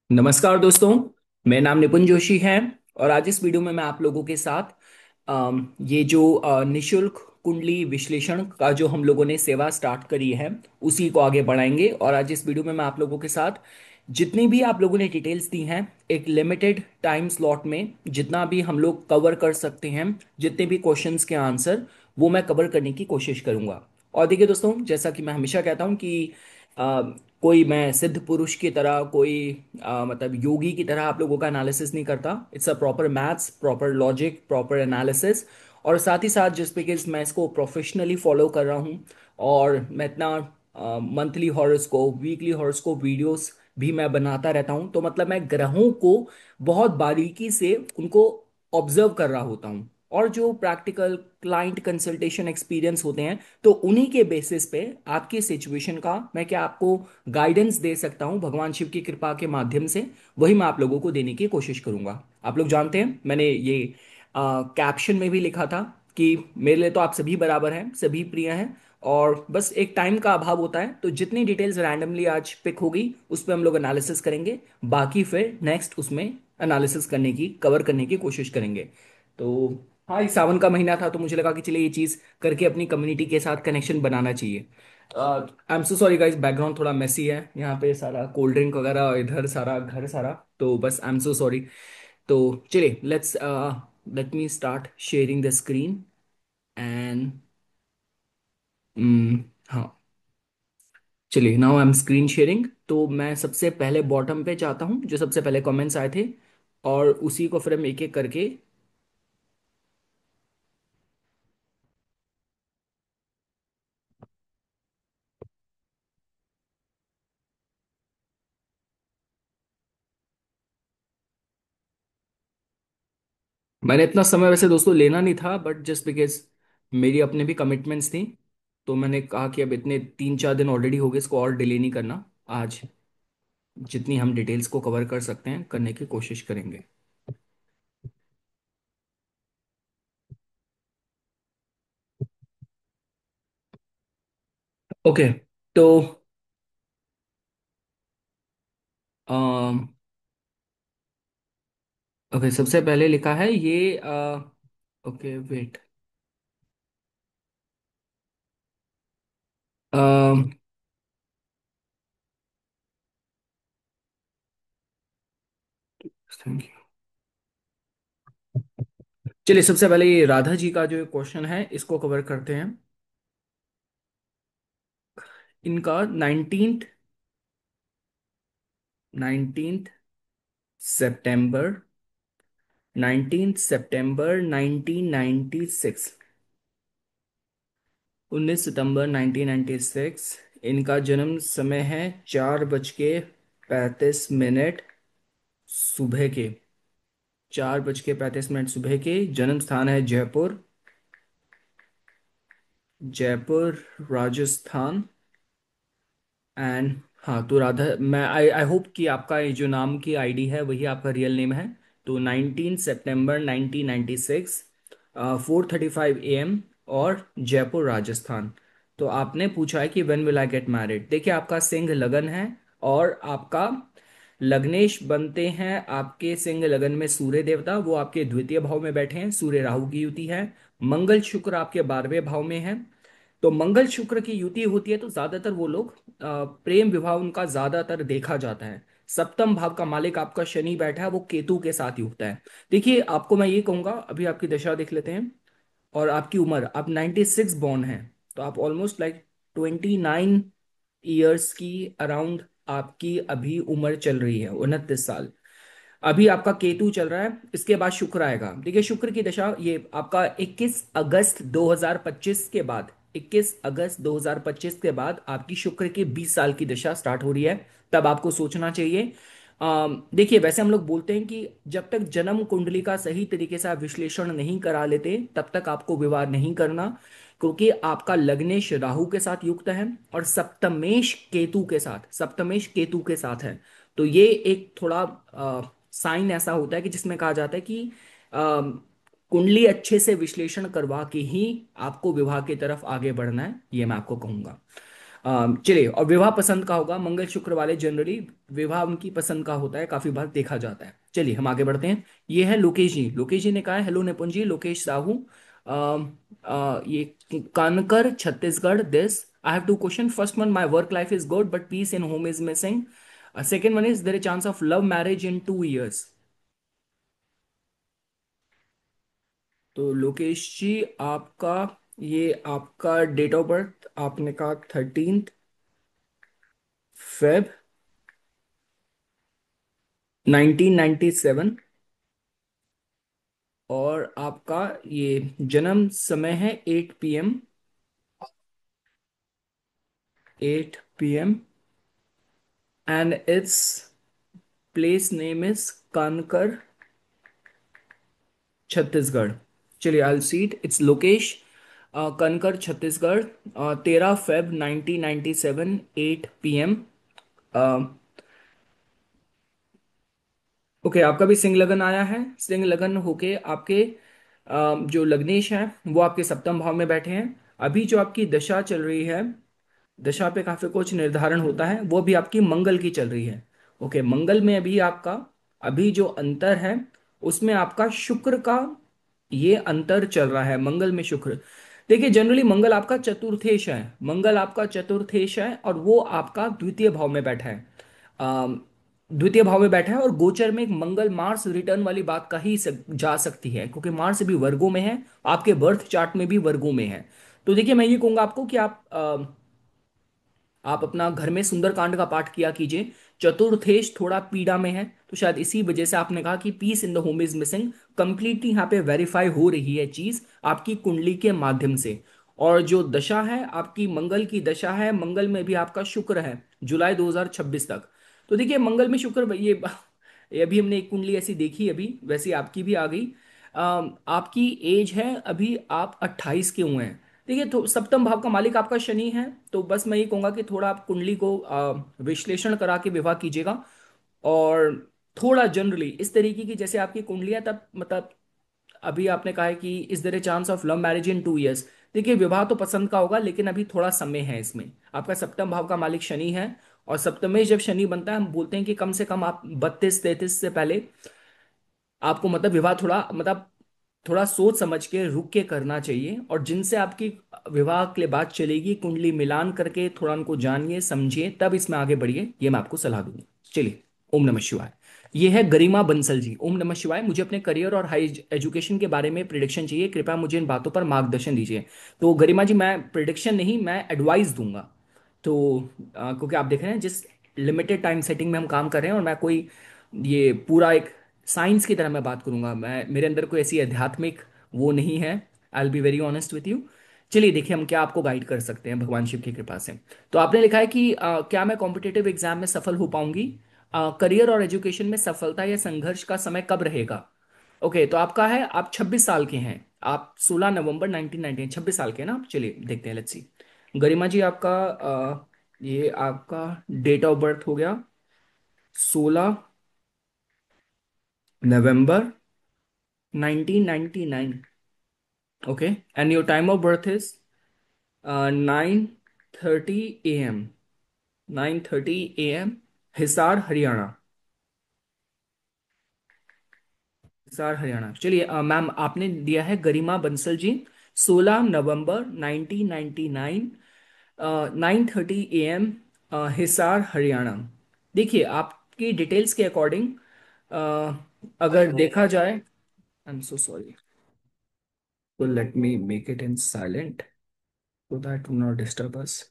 नमस्कार दोस्तों। मेरा नाम निपुण जोशी है। और आज इस वीडियो में मैं आप लोगों के साथ ये जो निशुल्क कुंडली विश्लेषण का जो हम लोगों ने सेवा स्टार्ट करी है उसी को आगे बढ़ाएंगे। और आज इस वीडियो में मैं आप लोगों के साथ जितनी भी आप लोगों ने डिटेल्स दी हैं एक लिमिटेड टाइम स्लॉट में जितना भी हम लोग कवर कर सकते हैं, जितने भी क्वेश्चंस के आंसर वो मैं कवर करने की कोशिश करूंगा। और देखिए दोस्तों, जैसा कि मैं हमेशा कहता हूँ कि अ, कोई मैं सिद्ध पुरुष की तरह, कोई मतलब योगी की तरह आप लोगों का एनालिसिस नहीं करता। It's a proper maths, proper logic, proper analysis. और साथ ही साथ जिस बिकॉज मैं इसको प्रोफेशनली फॉलो कर रहा हूँ और मैं इतना monthly horoscope, weekly horoscope videos भी मैं बनाता रहता हूँ, तो मतलब मैं ग्रहों को बहुत बारीकी से उनको ऑब्जर्व कर रहा होता हूँ। और जो प्रैक्टिकल क्लाइंट कंसल्टेशन एक्सपीरियंस होते हैं, तो उन्हीं के बेसिस पे आपकी सिचुएशन का मैं क्या आपको गाइडेंस दे सकता हूं भगवान शिव की कृपा के माध्यम से, वही मैं आप लोगों को देने की कोशिश करूंगा। आप लोग जानते हैं मैंने ये कैप्शन में भी लिखा था कि मेरे लिए तो आप सभी बराबर हैं, सभी प्रिय हैं। और बस एक टाइम का अभाव होता है, तो जितनी डिटेल्स रैंडमली आज पिक होगी उस पर हम लोग एनालिसिस करेंगे। बाकी फिर नेक्स्ट उसमें एनालिसिस करने की, कवर करने की कोशिश करेंगे। तो हाँ, ये सावन का महीना था तो मुझे लगा कि चलिए ये चीज़ करके अपनी कम्युनिटी के साथ कनेक्शन बनाना चाहिए। I am so sorry guys, background थोड़ा मेसी है, यहाँ पे सारा कोल्ड ड्रिंक वगैरह, इधर सारा घर सारा, तो बस आई एम सो सॉरी। तो चलिए let me start sharing the screen and हाँ, चलिए now I am screen sharing. तो मैं सबसे पहले बॉटम पे जाता हूँ, जो सबसे पहले कमेंट्स आए थे, और उसी को फिर हम एक एक करके। मैंने इतना समय वैसे दोस्तों लेना नहीं था, बट जस्ट बिकॉज मेरी अपने भी कमिटमेंट्स थी, तो मैंने कहा कि अब इतने 3-4 दिन ऑलरेडी हो गए, इसको और डिले नहीं करना। आज जितनी हम डिटेल्स को कवर कर सकते हैं करने की कोशिश करेंगे। ओके। तो ओके, सबसे पहले लिखा है ये ओके वेट। Thank you. चलिए सबसे पहले ये राधा जी का जो क्वेश्चन है इसको कवर करते हैं। इनका 19th सितंबर 19th सितंबर 1996, 19 सितंबर 1996 इनका जन्म समय है 4:35 सुबह के। 4:35 सुबह के जन्म स्थान है जयपुर, जयपुर राजस्थान। एंड हाँ, तो राधा, मैं आई आई होप कि आपका ये जो नाम की आईडी है वही आपका रियल नेम है। तो 19 सितंबर 1996, 4:35 AM, और जयपुर राजस्थान। तो आपने पूछा है कि when will I get married. देखिए आपका सिंह लगन है, और आपका लग्नेश बनते हैं आपके सिंह लगन में सूर्य देवता, वो आपके द्वितीय भाव में बैठे हैं, सूर्य राहु की युति है। मंगल शुक्र आपके 12वें भाव में है। तो मंगल शुक्र की युति होती है तो ज्यादातर वो लोग प्रेम विवाह उनका ज्यादातर देखा जाता है। सप्तम भाव का मालिक आपका शनि बैठा है, वो केतु के साथ युक्त है। देखिए आपको मैं ये कहूंगा, अभी आपकी दशा देख लेते हैं। और आपकी उम्र, आप 96 बॉर्न हैं, तो आप ऑलमोस्ट लाइक 29 ईयर्स की अराउंड आपकी अभी उम्र चल रही है, 29 साल। अभी आपका केतु चल रहा है, इसके बाद शुक्र आएगा। देखिए शुक्र की दशा ये आपका 21 अगस्त 2025 के बाद, 21 अगस्त 2025 के बाद आपकी शुक्र की 20 साल की दशा स्टार्ट हो रही है। तब आपको सोचना चाहिए। देखिए वैसे हम लोग बोलते हैं कि जब तक जन्म कुंडली का सही तरीके से आप विश्लेषण नहीं करा लेते तब तक आपको विवाह नहीं करना, क्योंकि आपका लग्नेश राहु के साथ युक्त है और सप्तमेश केतु के साथ है। तो ये एक थोड़ा साइन ऐसा होता है कि जिसमें कहा जाता है कि कुंडली अच्छे से विश्लेषण करवा के ही आपको विवाह की तरफ आगे बढ़ना है, ये मैं आपको कहूंगा। चलिए, और विवाह पसंद का होगा, मंगल शुक्र वाले जनरली विवाह उनकी पसंद का होता है, काफी बार देखा जाता है। चलिए हम आगे बढ़ते हैं। ये है लोकेश जी। लोकेश जी ने कहा है, हेलो निपुण जी, लोकेश साहू। ये Kanker Chhattisgarh. This I have two question. First one, my work life is good but peace in home is missing. Second one is, there is chance of love marriage in 2 years। तो लोकेश जी, आपका ये आपका डेट ऑफ बर्थ आपने कहा 13 Feb 1997। और आपका ये जन्म समय है 8 PM। 8 PM। And it's place name is Kanker Chhattisgarh. चलिए, I seat it's Lokesh, Kanker Chhattisgarh. 13 Feb 1997, 8 PM। Okay, आपका भी सिंह लगन आया है। सिंह लगन होके आपके जो लग्नेश हैं वो आपके सप्तम भाव में बैठे हैं। अभी जो आपकी दशा चल रही है, दशा पे काफी कुछ निर्धारण होता है, वो भी आपकी मंगल की चल रही है। ओके, मंगल में अभी आपका, अभी जो अंतर है उसमें आपका शुक्र का ये अंतर चल रहा है, मंगल में शुक्र। देखिए, जनरली मंगल आपका चतुर्थेश है, मंगल आपका चतुर्थेश है, और वो आपका द्वितीय भाव में बैठा है। अम, द्वितीय भाव में बैठा है, और गोचर में एक मंगल मार्स रिटर्न वाली बात कही जा सकती है, क्योंकि मार्स भी वर्गों में है, आपके बर्थ चार्ट में भी वर्गों में है। तो देखिए, मैं ये कहूंगा आपको कि आप अपना घर में सुंदरकांड का पाठ किया कीजिए। चतुर्थेश थोड़ा पीड़ा में है, तो शायद इसी वजह से आपने कहा कि peace in the home is missing. Completely यहाँ पे वेरीफाई हो रही है चीज आपकी कुंडली के माध्यम से। और जो दशा है आपकी, मंगल की दशा है, मंगल में भी आपका शुक्र है जुलाई 2026 तक। तो देखिए, मंगल में शुक्र, ये अभी हमने एक कुंडली ऐसी देखी अभी, वैसे आपकी भी आ गई। आपकी एज है अभी, आप 28 के हुए हैं। देखिए, तो सप्तम भाव का मालिक आपका शनि है, तो बस मैं ये कहूंगा कि थोड़ा आप कुंडली को विश्लेषण करा के विवाह कीजिएगा। और थोड़ा जनरली इस तरीके की जैसे आपकी कुंडलियां, तब मतलब अभी आपने कहा है कि is there a chance of love marriage in 2 years। देखिए, विवाह तो पसंद का होगा, लेकिन अभी थोड़ा समय है इसमें। आपका सप्तम भाव का मालिक शनि है, और सप्तमेश जब शनि बनता है, हम बोलते हैं कि कम से कम आप 32-33 से पहले आपको मतलब विवाह थोड़ा मतलब थोड़ा सोच समझ के रुक के करना चाहिए। और जिनसे आपकी विवाह के लिए बात चलेगी, कुंडली मिलान करके थोड़ा उनको जानिए समझिए, तब इसमें आगे बढ़िए, ये मैं आपको सलाह दूंगा। चलिए, ओम नमः शिवाय। ये है गरिमा बंसल जी। ओम नमः शिवाय। मुझे अपने करियर और हाई एजुकेशन के बारे में प्रिडिक्शन चाहिए, कृपया मुझे इन बातों पर मार्गदर्शन दीजिए। तो गरिमा जी, मैं प्रिडिक्शन नहीं, मैं एडवाइस दूंगा। तो क्योंकि आप देख रहे हैं जिस लिमिटेड टाइम सेटिंग में हम काम कर रहे हैं, और मैं कोई ये पूरा एक साइंस की तरह मैं बात करूंगा, मैं मेरे अंदर कोई ऐसी आध्यात्मिक वो नहीं है। I will be very honest with you. चलिए देखिए, हम क्या आपको गाइड कर सकते हैं भगवान शिव की कृपा से। तो आपने लिखा है कि क्या मैं कॉम्पिटिटिव एग्जाम में सफल हो पाऊंगी, करियर और एजुकेशन में सफलता या संघर्ष का समय कब रहेगा। ओके, तो आपका है, आप 26 साल के हैं, आप 16 नवंबर 1990, 26 साल के हैं ना आप। चलिए देखते हैं, लेट्स सी। गरिमा जी, आपका ये आपका डेट ऑफ बर्थ हो गया 16 नवंबर 1999। Okay, and your time of birth is 9:30 AM। 9:30 AM, Hisar Haryana. Hisar Haryana. चलिए, मैम आपने दिया है गरिमा बंसल जी, 16 नवंबर 1999, 9:30 AM, हिसार हरियाणा। देखिए, आपकी डिटेल्स के अकॉर्डिंग अगर देखा जाए, आई एम सो सॉरी, तो let me make it in silent so that will not disturb us.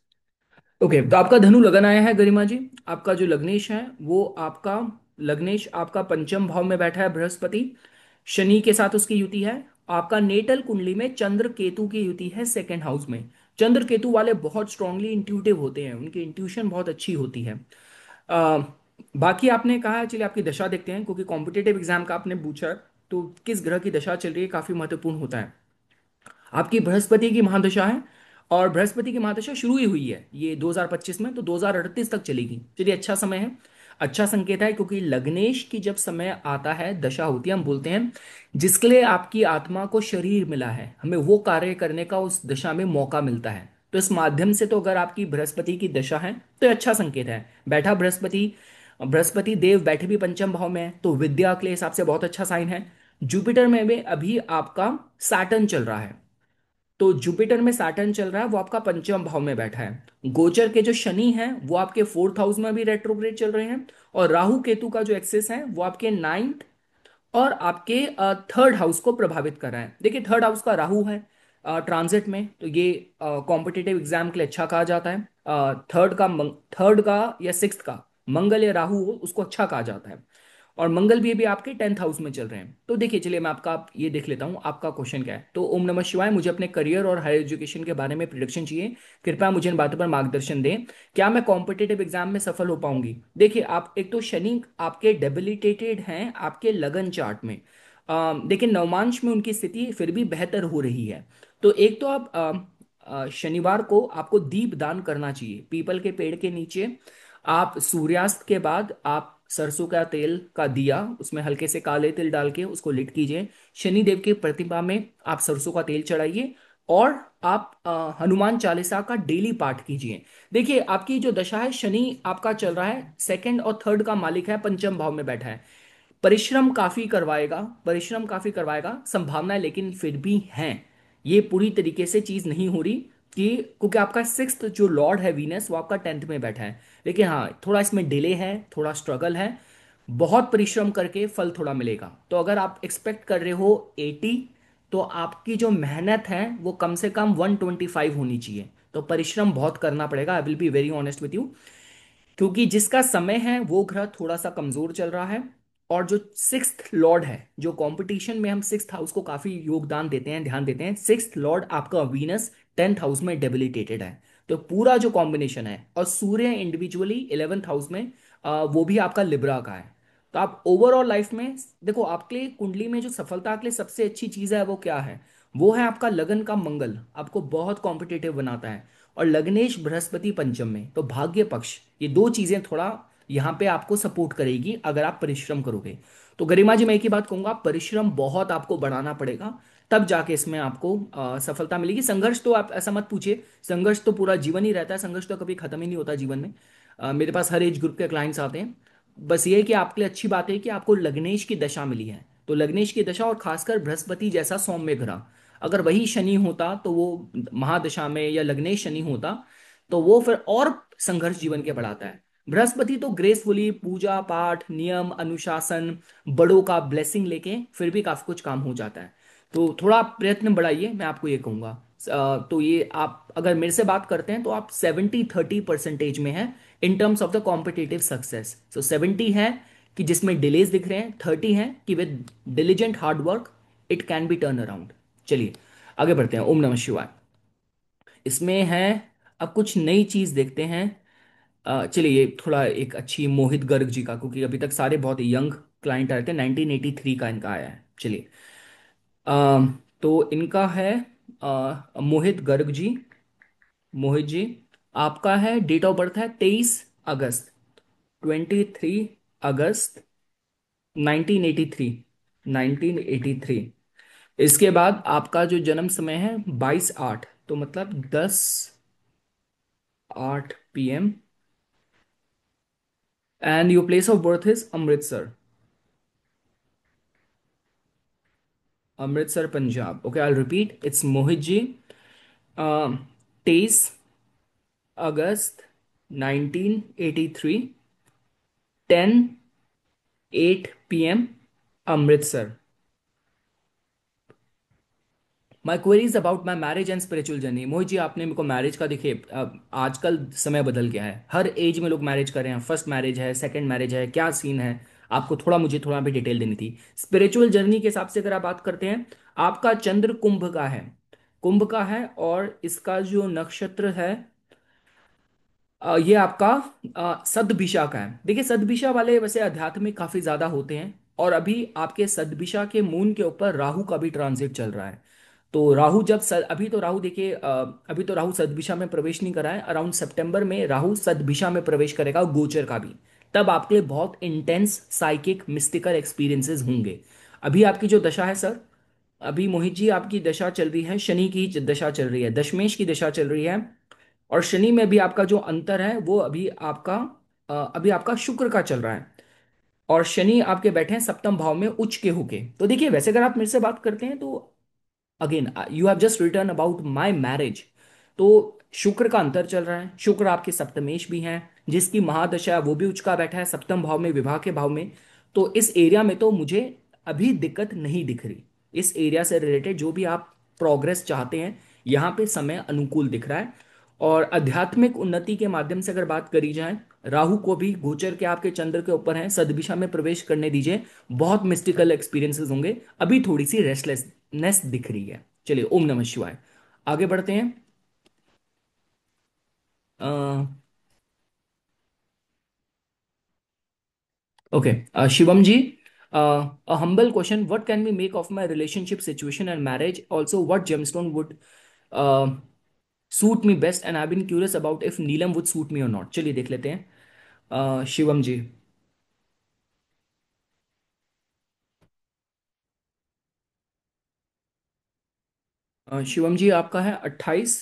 Okay, तो आपका धनु लगन आया है गरिमा जी। आपका जो लग्नेश है वो आपका, लग्नेश आपका पंचम भाव में बैठा है, बृहस्पति शनि के साथ उसकी युति है। आपका नेटल कुंडली में चंद्र केतु की युति है सेकंड हाउस में। चंद्र केतु वाले बहुत स्ट्रांगली इंट्यूटिव होते हैं, उनकी इंट्यूशन बहुत अच्छी होती है। आ, बाकी आपने कहा, चलिए आपकी दशा देखते हैं, क्योंकि कॉम्पिटेटिव एग्जाम का आपने पूछा है, तो किस ग्रह की दशा चल रही है काफी महत्वपूर्ण होता है। आपकी बृहस्पति की महादशा है, और बृहस्पति की महादशा शुरू ही हुई है ये 2025 में, तो 2038 तक चलेगी। चलिए, अच्छा समय है, अच्छा संकेत है, क्योंकि लग्नेश की जब समय आता है, दशा होती है, हम बोलते हैं जिसके लिए आपकी आत्मा को शरीर मिला है, हमें वो कार्य करने का उस दशा में मौका मिलता है। तो इस माध्यम से तो अगर आपकी बृहस्पति की दशा है तो ये अच्छा संकेत है। बैठा बृहस्पति, बृहस्पति देव बैठे भी पंचम भाव में है, तो विद्या के हिसाब से बहुत अच्छा साइन है। जुपिटर में भी अभी आपका सैटर्न चल रहा है, तो जुपिटर में सैटर्न चल रहा है, वो आपका पंचम भाव में बैठा है। गोचर के जो शनि हैं वो आपके फोर्थ हाउस में भी रेट्रोग्रेड चल रहे हैं, और राहु केतु का जो एक्सेस है वो आपके नाइन्थ और आपके थर्ड हाउस को प्रभावित कर रहा है। देखिए थर्ड हाउस का राहु है ट्रांजिट में, तो ये कॉम्पिटिटिव एग्जाम के लिए अच्छा कहा जाता है। थर्ड का या सिक्स्थ का मंगल या राहु हो उसको अच्छा कहा जाता है। और मंगल भी अभी आपके 10th हाउस में चल रहे हैं। तो देखिए चलिए मैं आपका ये देख लेता हूँ आपका क्वेश्चन क्या है। तो ओम नमः शिवाय, मुझे अपने करियर और हायर एजुकेशन के बारे में प्रिडिक्शन चाहिए। कृपया मुझे इन बातों पर मार्गदर्शन दें। क्या मैं कॉम्पिटिटिव एग्जाम में सफल हो पाऊंगी? देखिए आप, एक तो शनि आपके डेबिलिटेटेड हैं आपके लगन चार्ट में, लेकिन नवमांश में उनकी स्थिति फिर भी बेहतर हो रही है। तो एक तो आप शनिवार को आपको दीप दान करना चाहिए पीपल के पेड़ के नीचे। आप सूर्यास्त के बाद आप सरसों का तेल का दिया, उसमें हल्के से काले तिल डाल के उसको लिट कीजिए। शनिदेव की प्रतिमा में आप सरसों का तेल चढ़ाइए, और आप हनुमान चालीसा का डेली पाठ कीजिए। देखिए आपकी जो दशा है, शनि आपका चल रहा है सेकंड और थर्ड का मालिक है, पंचम भाव में बैठा है। परिश्रम काफी करवाएगा, परिश्रम काफी करवाएगा, संभावनाएं लेकिन फिर भी हैं। ये पूरी तरीके से चीज नहीं हो रही कि, क्योंकि आपका सिक्स्थ जो लॉर्ड है वीनस वो आपका 10th में बैठा है। लेकिन हाँ थोड़ा इसमें डिले है, थोड़ा स्ट्रगल है। बहुत परिश्रम करके फल थोड़ा मिलेगा। तो अगर आप एक्सपेक्ट कर रहे हो 80, तो आपकी जो मेहनत है वो कम से कम 125 होनी चाहिए। तो परिश्रम बहुत करना पड़ेगा, I will be very honest with you. क्योंकि जिसका समय है वो ग्रह थोड़ा सा कमजोर चल रहा है। और जो सिक्स्थ लॉर्ड है, जो कंपटीशन में हम सिक्स्थ हाउस को काफी योगदान देते हैं, ध्यान देते हैं, सिक्स्थ लॉर्ड आपका वीनस 10th हाउस में डेबिलिटेटेड है। तो पूरा जो कॉम्बिनेशन है, और सूर्य इंडिविजुअली 11th हाउस में, वो भी आपका लिब्रा का है। तो आप ओवरऑल लाइफ में देखो, आपके लिए कुंडली में जो सफलता के लिए सबसे अच्छी चीज है वो क्या है? वो है आपका लगन का मंगल, आपको बहुत कॉम्पिटिटिव बनाता है। और लग्नेश बृहस्पति पंचम में, तो भाग्य पक्ष, ये दो चीजें थोड़ा यहाँ पे आपको सपोर्ट करेगी अगर आप परिश्रम करोगे। तो गरिमा जी मैं एक ही बात कहूंगा, परिश्रम बहुत आपको बढ़ाना पड़ेगा, तब जाके इसमें आपको सफलता मिलेगी। संघर्ष तो आप ऐसा मत पूछिए, संघर्ष तो पूरा जीवन ही रहता है, संघर्ष तो कभी खत्म ही नहीं होता जीवन में। मेरे पास हर एज ग्रुप के क्लाइंट्स आते हैं। बस ये है कि आपके लिए अच्छी बात है कि आपको लग्नेश की दशा मिली है। तो लग्नेश की दशा, और खासकर बृहस्पति जैसा सौम्य ग्रह, अगर वही शनि होता तो वो महादशा में, या लग्नेश शनि होता तो वो फिर और संघर्ष जीवन के बढ़ाता है। बृहस्पति तो ग्रेसफुली पूजा पाठ, नियम अनुशासन, बड़ों का ब्लेसिंग लेके फिर भी काफी कुछ काम हो जाता है। तो थोड़ा आप प्रयत्न बढ़ाइए, मैं आपको ये कहूंगा। तो ये आप अगर मेरे से बात करते हैं तो आप 70-30% में है in terms of the competitive success. So 70 है कि जिसमें डिलेज दिख रहे हैं, 30 है कि with diligent hard work it can be turn around. चलिए आगे बढ़ते हैं। ओम नमः शिवाय। इसमें है, अब कुछ नई चीज देखते हैं। चलिए ये थोड़ा एक अच्छी मोहित गर्ग जी का, क्योंकि अभी तक सारे बहुत यंग क्लाइंट आए थे, 1983 का इनका आया है। चलिए तो इनका है मोहित गर्ग जी। मोहित जी, आपका है डेट ऑफ बर्थ है 23 अगस्त, 23 अगस्त 1983, 1983। इसके बाद आपका जो जन्म समय है 22/8, तो मतलब 10:08 PM। And your place of birth is Amritsar, Amritsar Punjab. Okay I repeat, it's Mohit ji, 23 August 1983, 10:08 PM, Amritsar. My queries about my marriage and spiritual journey. Mohit ji आपने मेरे को मैरिज का, देखिए आजकल समय बदल गया है, हर एज में लोग मैरिज कर रहे हैं, फर्स्ट मैरिज है, सेकंड मैरिज है, क्या सीन है? आपको थोड़ा, मुझे थोड़ा भी डिटेल देनी थी। स्पिरिचुअल जर्नी के हिसाब से अगर आप बात करते हैं, आपका चंद्र कुंभ का है, कुंभ का है, और इसका जो नक्षत्र है ये आपका सदभिषा का है। देखिए सदभिषा वाले वैसे आध्यात्मिक काफी ज्यादा होते हैं, और अभी आपके सदभिषा के मून के ऊपर राहु का भी ट्रांजिट चल रहा है। तो राहु जब अभी तो राहु देखिए अभी तो राहु सदभिषा में प्रवेश नहीं करा है, अराउंड सितंबर में राहु सदभिषा में प्रवेश करेगा, और गोचर का भी। तब आपके लिए बहुत इंटेंस साइकिक मिस्टिकल एक्सपीरियंसेस होंगे। अभी आपकी जो दशा है सर, अभी मोहित जी आपकी दशा चल रही है, शनि की दशा चल रही है, दशमेश की दशा चल रही है। और शनि में भी आपका जो अंतर है वो अभी आपका शुक्र का चल रहा है। और शनि आपके बैठे हैं सप्तम भाव में उच्च के होके। तो देखिए, वैसे अगर आप मेरे से बात करते हैं तो again you have just return about my marriage. तो शुक्र का अंतर चल रहा है, शुक्र आपके सप्तमेश भी हैं, जिसकी महादशा है वो भी उच्च का बैठा है सप्तम भाव में, विवाह के भाव में। तो इस एरिया में तो मुझे अभी दिक्कत नहीं दिख रही। इस एरिया से रिलेटेड जो भी आप प्रोग्रेस चाहते हैं, यहाँ पे समय अनुकूल दिख रहा है। और आध्यात्मिक उन्नति के माध्यम से अगर बात करी जाए, राहु को भी गोचर के आपके चंद्र के ऊपर है, सददिशा में प्रवेश करने दीजिए। बहुत मिस्टिकल एक्सपीरियंसेस होंगे। अभी थोड़ी सी रेस्टलेसनेस दिख रही है। चलिए, ओम नमः शिवाय। आगे बढ़ते हैं। Okay, Shivam ji, a humble question: what can we make of my relationship situation and marriage? Also, what gemstone would uh, suit me best? And I've been curious about if Neelam would suit me or not. चलिए देख लेते हैं। शिवम जी। शिवम जी, आपका है 28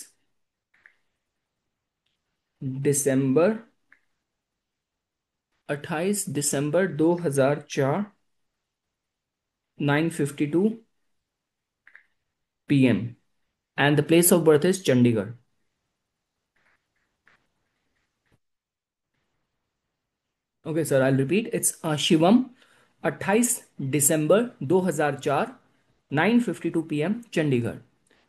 दिसंबर, 28 दिसंबर 2004, 9:52 PM, and the place of birth is Chandigarh. Okay sir, I repeat, it's Shivam, 28 December 2004, 9:52 PM, Chandigarh.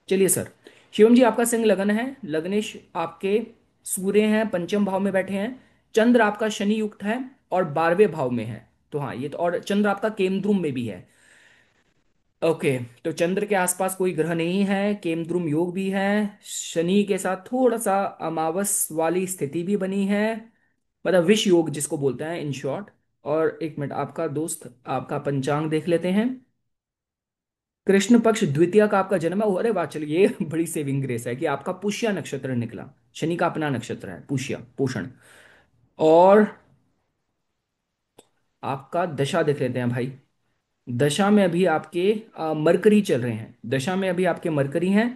चलिए sir, Shivam जी आपका सिंह लगन है, लग्नेश आपके सूर्य हैं, पंचम भाव में बैठे हैं। चंद्र आपका शनि युक्त है और 12वें भाव में है। तो हाँ, ये तो, और चंद्र आपका केमद्रुम में भी है। ओके, तो चंद्र के आसपास कोई ग्रह नहीं है, केमद्रुम योग भी है, शनि के साथ थोड़ा सा अमावस वाली स्थिति भी बनी है, मतलब विष योग जिसको बोलते हैं इन शॉर्ट। और एक मिनट, आपका दोस्त आपका पंचांग देख लेते हैं। कृष्ण पक्ष द्वितीय का आपका जन्म है। अरे वाह, चलिए ये बड़ी सेविंग ग्रेस है कि आपका पुष्य नक्षत्र निकला। शनि का अपना नक्षत्र है पुष्य, पोषण। और आपका दशा देख लेते हैं भाई। दशा में अभी आपके मरकरी चल रहे हैं, दशा में अभी आपके मरकरी हैं।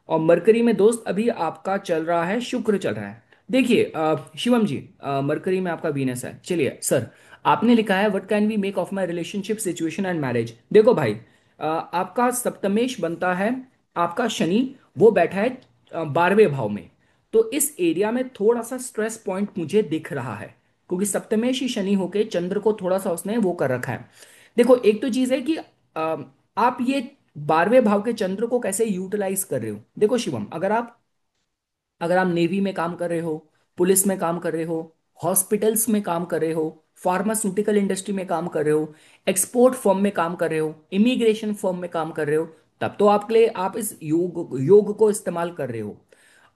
और मरकरी में दोस्त अभी आपका चल रहा है, शुक्र चल रहा है। देखिए शिवम जी, मरकरी में आपका वीनस है। चलिए सर, आपने लिखा है what can we make of my relationship situation and marriage. देखो भाई, आपका सप्तमेश बनता है आपका शनि, वो बैठा है 12वें भाव में। तो इस एरिया में थोड़ा सा स्ट्रेस पॉइंट मुझे दिख रहा है, क्योंकि सप्तमेश ही शनि होके चंद्र को थोड़ा सा उसने वो कर रखा है। देखो, एक तो चीज है कि आप ये 12वें भाव के चंद्र को कैसे यूटिलाइज कर रहे हो। देखो शिवम, अगर आप नेवी में काम कर रहे हो, पुलिस में काम कर रहे हो, हॉस्पिटल्स में काम कर रहे हो, फार्मास्यूटिकल इंडस्ट्री में काम कर रहे हो, एक्सपोर्ट फर्म में काम कर रहे हो, इमिग्रेशन फर्म में काम कर रहे हो, तब तो आपके लिए आप इस योग योग को इस्तेमाल कर रहे हो।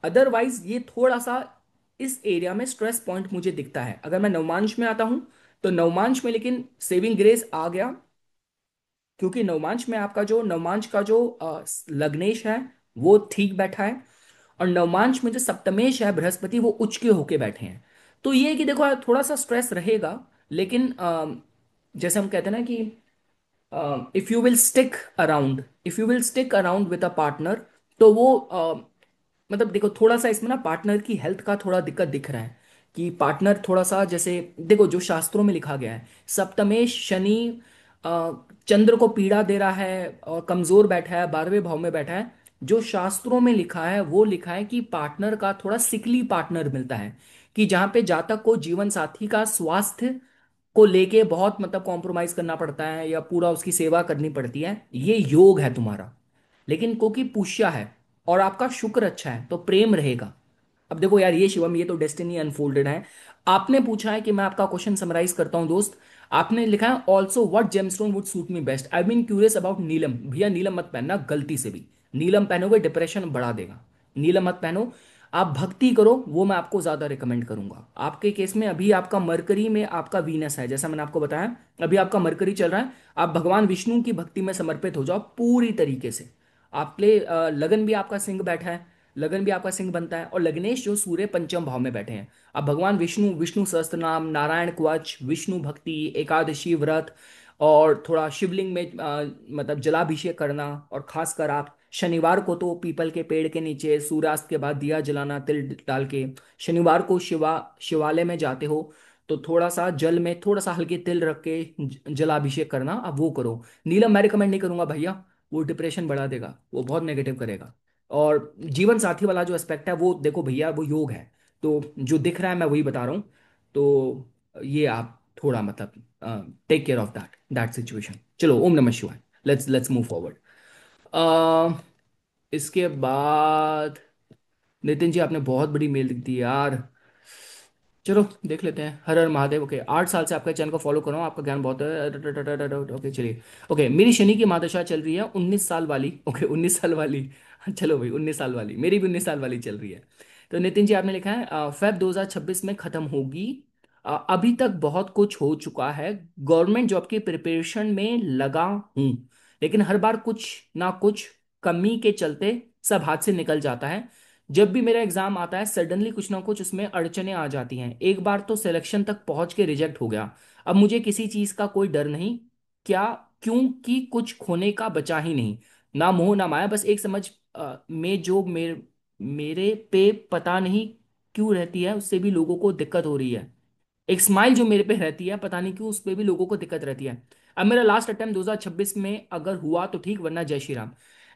अदरवाइज ये थोड़ा सा इस एरिया में स्ट्रेस पॉइंट मुझे दिखता है। अगर मैं नवमांश में आता हूं, तो नवमांश में लेकिन सेविंग ग्रेस आ गया, क्योंकि नवमांश में आपका जो नवमांश का जो लग्नेश है वो ठीक बैठा है। और नवमांश में जो सप्तमेश है बृहस्पति, वो उच्च के होके बैठे हैं। तो ये है कि देखो, थोड़ा सा स्ट्रेस रहेगा, लेकिन जैसे हम कहते हैं ना कि if you will stick around with a partner, तो वो मतलब देखो, थोड़ा सा इसमें ना पार्टनर की हेल्थ का थोड़ा दिक्कत दिख रहा है। कि पार्टनर थोड़ा सा, जैसे देखो जो शास्त्रों में लिखा गया है, सप्तमेश शनि अ, चंद्र को पीड़ा दे रहा है और कमजोर बैठा है, 12वें भाव में बैठा है। जो शास्त्रों में लिखा है वो लिखा है कि पार्टनर का थोड़ा सिकली पार्टनर मिलता है। कि जहां पे जातक को जीवन साथी का स्वास्थ्य को लेके बहुत मतलब कॉम्प्रोमाइज करना पड़ता है, या पूरा उसकी सेवा करनी पड़ती है, ये योग है तुम्हारा। लेकिन क्योंकि पुष्य है और आपका शुक्र अच्छा है, तो प्रेम रहेगा। अब देखो यार, ये शिवम, ये तो डेस्टिनी अनफोल्डेड है। आपने पूछा है कि मैं आपका क्वेश्चन समराइज करता हूं दोस्त। आपने लिखा है also what gemstone would suit me best. I been curious about neelam. भैया नीलम मत पहनना गलती से भी। नीलम पहनोगे डिप्रेशन बढ़ा देगा। नीलम मत पहनो। आप भक्ति करो, वो मैं आपको ज्यादा रिकमेंड करूंगा। आपके केस में अभी आपका मरकरी में आपका वीनस है, जैसा मैंने आपको बताया। अभी आपका मरकरी चल रहा है। आप भगवान विष्णु की भक्ति में समर्पित हो जाओ पूरी तरीके से। आपके लगन भी आपका सिंह बैठा है, लगन भी आपका सिंह बनता है। और लग्नेश जो सूर्य पंचम भाव में बैठे हैं। अब भगवान विष्णु, विष्णु सहस्त्र नाम, नारायण कवच, विष्णु भक्ति, एकादशी व्रत, और थोड़ा शिवलिंग में मतलब जलाभिषेक करना, और खासकर आप शनिवार को तो पीपल के पेड़ के नीचे सूर्यास्त के बाद दिया जलाना तिल डाल के। शनिवार को शिवालय में जाते हो तो थोड़ा सा जल में थोड़ा सा हल्के तिल रख के जलाभिषेक करना, अब वो करो। नीलम मैं रिकमेंड नहीं करूंगा भैया, वो डिप्रेशन बढ़ा देगा, वो बहुत नेगेटिव करेगा। और जीवन साथी वाला जो एस्पेक्ट है वो देखो भैया, वो योग है, तो जो दिख रहा है मैं वही बता रहा हूँ। तो ये आप थोड़ा मतलब take care of that situation. चलो, ओम नमः शिवाय। Let's move forward. इसके बाद नितिन जी आपने बहुत बड़ी मेल लिख दी यार। चलो देख लेते हैं। हर हर महादेव। ओके, 8 साल से आपके चैनल को फॉलो कर रहा हूँ, आपका ज्ञान बहुत है। ओके चलिए। ओके, मेरी शनि की महादशा चल रही है 19 साल वाली। ओके, 19 साल वाली। चलो भाई, 19 साल वाली, मेरी भी 19 साल वाली चल रही है। तो नितिन जी आपने लिखा है फेब 2026 में खत्म होगी। अभी तक बहुत कुछ हो चुका है। गवर्नमेंट जॉब की प्रिपरेशन में लगा हूँ, लेकिन हर बार कुछ ना कुछ कमी के चलते सब हाथ से निकल जाता है। जब भी मेरा एग्जाम आता है सडनली कुछ ना कुछ उसमें अड़चने आ जाती हैं। एक बार तो सिलेक्शन तक पहुंच के रिजेक्ट हो गया। अब मुझे किसी चीज का कोई डर नहीं, क्या, क्योंकि कुछ खोने का बचा ही नहीं। ना मोह ना माया, बस एक समझ में जो मेरे पे पता नहीं क्यों रहती है, उससे भी लोगों को दिक्कत हो रही है। एक स्माइल जो मेरे पे रहती है, पता नहीं क्यों उस पे भी लोगों को दिक्कत रहती है। अब मेरा लास्ट अटेम्प्ट 2026 में अगर हुआ तो ठीक, वरना जय श्री राम।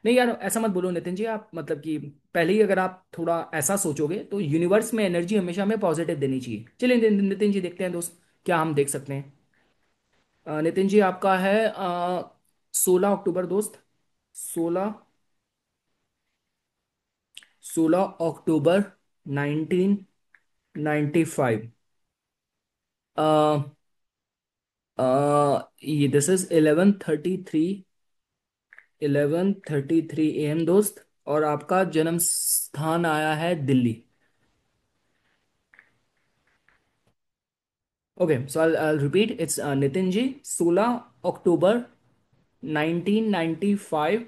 नहीं यार, ऐसा मत बोलो नितिन जी, आप मतलब कि पहले ही अगर आप थोड़ा ऐसा सोचोगे तो यूनिवर्स में एनर्जी हमेशा हमें पॉजिटिव देनी चाहिए। चलिए नितिन जी देखते हैं दोस्त, क्या हम देख सकते हैं। नितिन जी आपका है 16 अक्टूबर दोस्त। 16 16 अक्टूबर 1995। ये दिस इज 11:33 AM दोस्त। और आपका जन्म स्थान आया है Delhi. Okay, so I repeat, it's Nitin ji, 16 October 1995।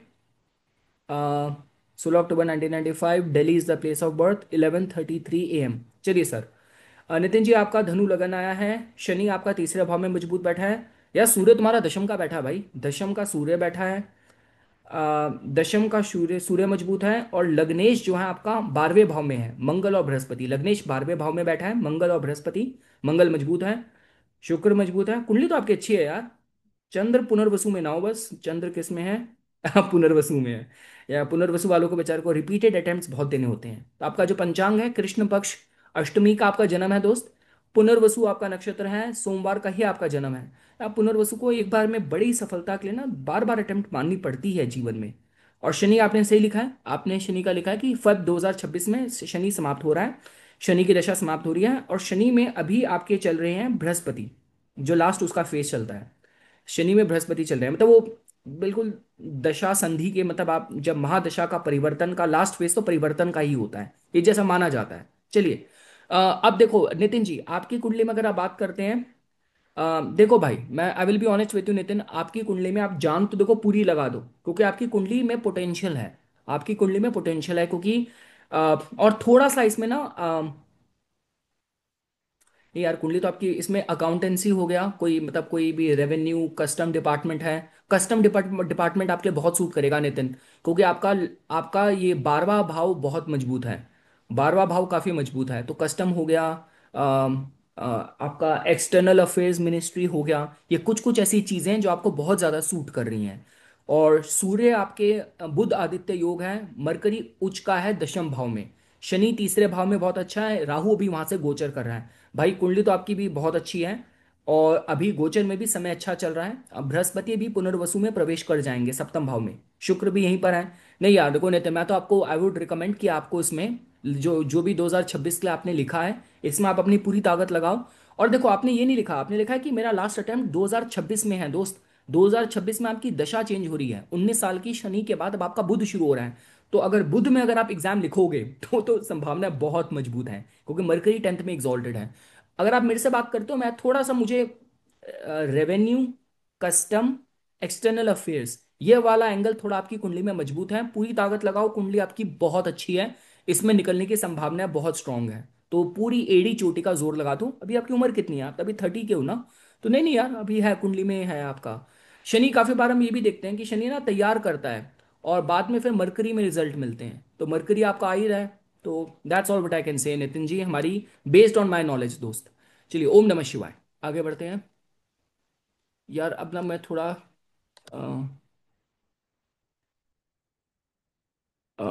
16 October 1995, Delhi is the place of birth, 11:33 AM। चलिए सर। नितिन जी आपका धनु लगन आया है। शनि आपका तीसरे भाव में मजबूत बैठा है। यार सूर्य तुम्हारा दशम का बैठा है भाई, दशम का सूर्य बैठा है। दशम का सूर्य सूर्य मजबूत है। और लग्नेश जो है आपका 12वें भाव में है, मंगल और बृहस्पति। लग्नेश 12वें भाव में बैठा है, मंगल और बृहस्पति। मंगल मजबूत है, शुक्र मजबूत है। कुंडली तो आपकी अच्छी है यार। चंद्र पुनर्वसु में ना हो बस, चंद्र किस में है? पुनर्वसु में है। या पुनर्वसु वालों को बेचारे को रिपीटेड अटेम्प्ट्स बहुत देने होते हैं। तो आपका जो पंचांग है, कृष्ण पक्ष अष्टमी का आपका जन्म है दोस्त। पुनर्वसु आपका नक्षत्र है, सोमवार का ही आपका जन्म है। आप पुनर्वसु को एक बार में बड़ी सफलता के लिए ना बार बार अटेम्प्ट माननी पड़ती है जीवन में। और शनि आपने सही लिखा है, आपने शनि का लिखा है कि फब 2026 में शनि समाप्त हो रहा है। शनि की दशा समाप्त हो रही है, और शनि में अभी आपके चल रहे हैं बृहस्पति, जो लास्ट उसका फेस चलता है। शनि में बृहस्पति चल रहे हैं, मतलब वो बिल्कुल दशा संधि के, मतलब आप जब महादशा का परिवर्तन का लास्ट फेज तो परिवर्तन का ही होता है, ये जैसा माना जाता है। चलिए, अब देखो नितिन जी आपकी कुंडली में अगर आप बात करते हैं, देखो भाई मैं I will be honest with you Nitin, आपकी कुंडली में आप जान तो देखो पूरी लगा दो, क्योंकि आपकी कुंडली में पोटेंशियल है। आपकी कुंडली में पोटेंशियल है क्योंकि और थोड़ा सा इसमें ना नहीं यार, कुंडली तो आपकी इसमें अकाउंटेंसी हो गया, कोई मतलब कोई भी रेवेन्यू कस्टम डिपार्टमेंट है। कस्टम डिपार्टमेंट आपके लिए बहुत सूट करेगा नितिन, क्योंकि आपका आपका ये 12वां भाव बहुत मजबूत है। 12वां भाव काफी मजबूत है, तो कस्टम हो गया। आपका एक्सटर्नल अफेयर्स मिनिस्ट्री हो गया। ये कुछ कुछ ऐसी चीजें हैं जो आपको बहुत ज्यादा सूट कर रही हैं। और सूर्य आपके बुध आदित्य योग है। मरकरी उच्च का है दशम भाव में। शनि तीसरे भाव में बहुत अच्छा है, राहु भी वहां से गोचर कर रहा है। भाई कुंडली तो आपकी भी बहुत अच्छी है, और अभी गोचर में भी समय अच्छा चल रहा है। अब बृहस्पति भी पुनर्वसु में प्रवेश कर जाएंगे सप्तम भाव में, शुक्र भी यहीं पर है। नहीं यार देखो नितिन, मैं तो आपको आई वुड रिकमेंड कि आपको इसमें जो जो भी 2026 के लिए आपने लिखा है, इसमें आप अपनी पूरी ताकत लगाओ। और देखो आपने ये नहीं लिखा, आपने लिखा है कि मेरा लास्ट अटेम्प्ट 2026 में है दोस्त। 2026 में आपकी दशा चेंज हो रही है, 19 साल की शनि के बाद अब आपका बुध शुरू हो रहा है। तो अगर बुध में अगर आप एग्जाम लिखोगे तो संभावना बहुत मजबूत है, क्योंकि मरकरी 10th में एग्जॉल्टेड है। अगर आप मेरे से बात करते हो, मैं थोड़ा सा मुझे रेवेन्यू कस्टम एक्सटर्नल अफेयर्स ये वाला एंगल थोड़ा आपकी कुंडली में मजबूत है। पूरी ताकत लगाओ, कुंडली आपकी बहुत अच्छी है, इसमें निकलने की संभावना बहुत स्ट्रांग है। तो पूरी एड़ी चोटी का जोर लगा दो। अभी आपकी उम्र कितनी है? आप अभी 30 के हो ना? तो नहीं नहीं यार, अभी है कुंडली में है आपका। शनि काफी बार हम ये भी देखते हैं कि शनि ना तैयार करता है, और बाद में फिर मरकरी में रिजल्ट मिलते हैं, तो मरकरी आपका आ ही रहा है। तो that's all what I can say Nitin जी, हमारी बेस्ड ऑन माय नॉलेज दोस्त। चलिए, ओम नमः शिवाय। आगे बढ़ते हैं। यार अब ना मैं थोड़ा अ, अ,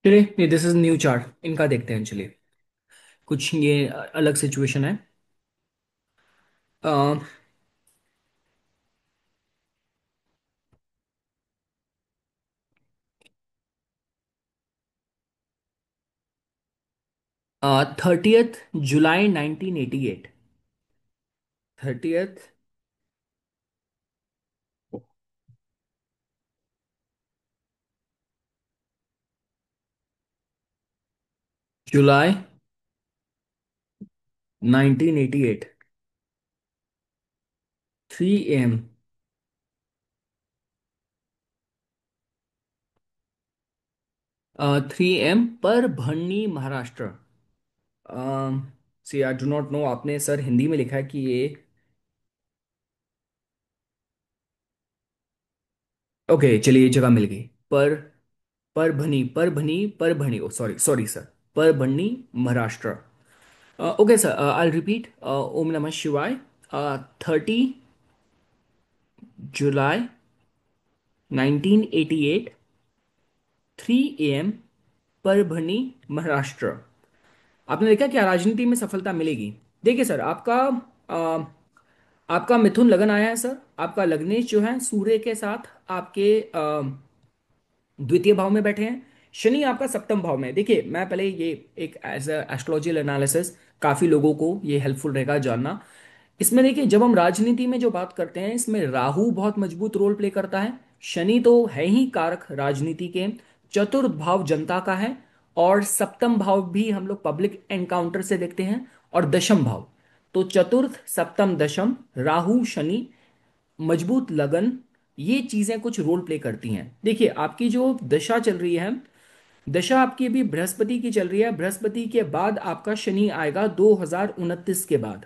चलिए, दिस इज न्यू चार्ट, इनका देखते हैं। चलिए, कुछ ये अलग सिचुएशन है। 30 जुलाई 1988। 30। जुलाई 1988। 3 AM। 3 AM पर भरनी, महाराष्ट्र। सी आई डू नॉट नो, आपने सर हिंदी में लिखा है कि ये। ओके, चलिए, ये जगह मिल गई। पर Parbhani, oh sorry sorry sir, Parbhani, Maharashtra. Okay sir, I repeat. ओम नमः शिवाय। 30 जुलाई 1988। 3 AM, परभनी, महाराष्ट्र। आपने देखा क्या राजनीति में सफलता मिलेगी। देखिए सर, अ, आपका मिथुन लगन आया है सर। आपका लग्नेश जो है सूर्य के साथ आपके द्वितीय भाव में बैठे हैं। शनि आपका सप्तम भाव में है। देखिए, मैं पहले ये एक एज एस्ट्रोलॉजिकल एनालिसिस, काफी लोगों को ये हेल्पफुल रहेगा जानना। इसमें देखिए, जब हम राजनीति में जो बात करते हैं, इसमें राहु बहुत मजबूत रोल प्ले करता है। शनि तो है ही कारक राजनीति के। चतुर्थ भाव जनता का है। और सप्तम भाव भी हम लोग पब्लिक एनकाउंटर से देखते हैं। और दशम भाव, तो चतुर्थ, सप्तम, दशम, राहु, शनि, मजबूत लगन, ये चीजें कुछ रोल प्ले करती हैं। देखिए, आपकी जो दशा चल रही है, दशा आपकी अभी बृहस्पति की चल रही है। बृहस्पति के बाद आपका शनि आएगा 2029 के बाद।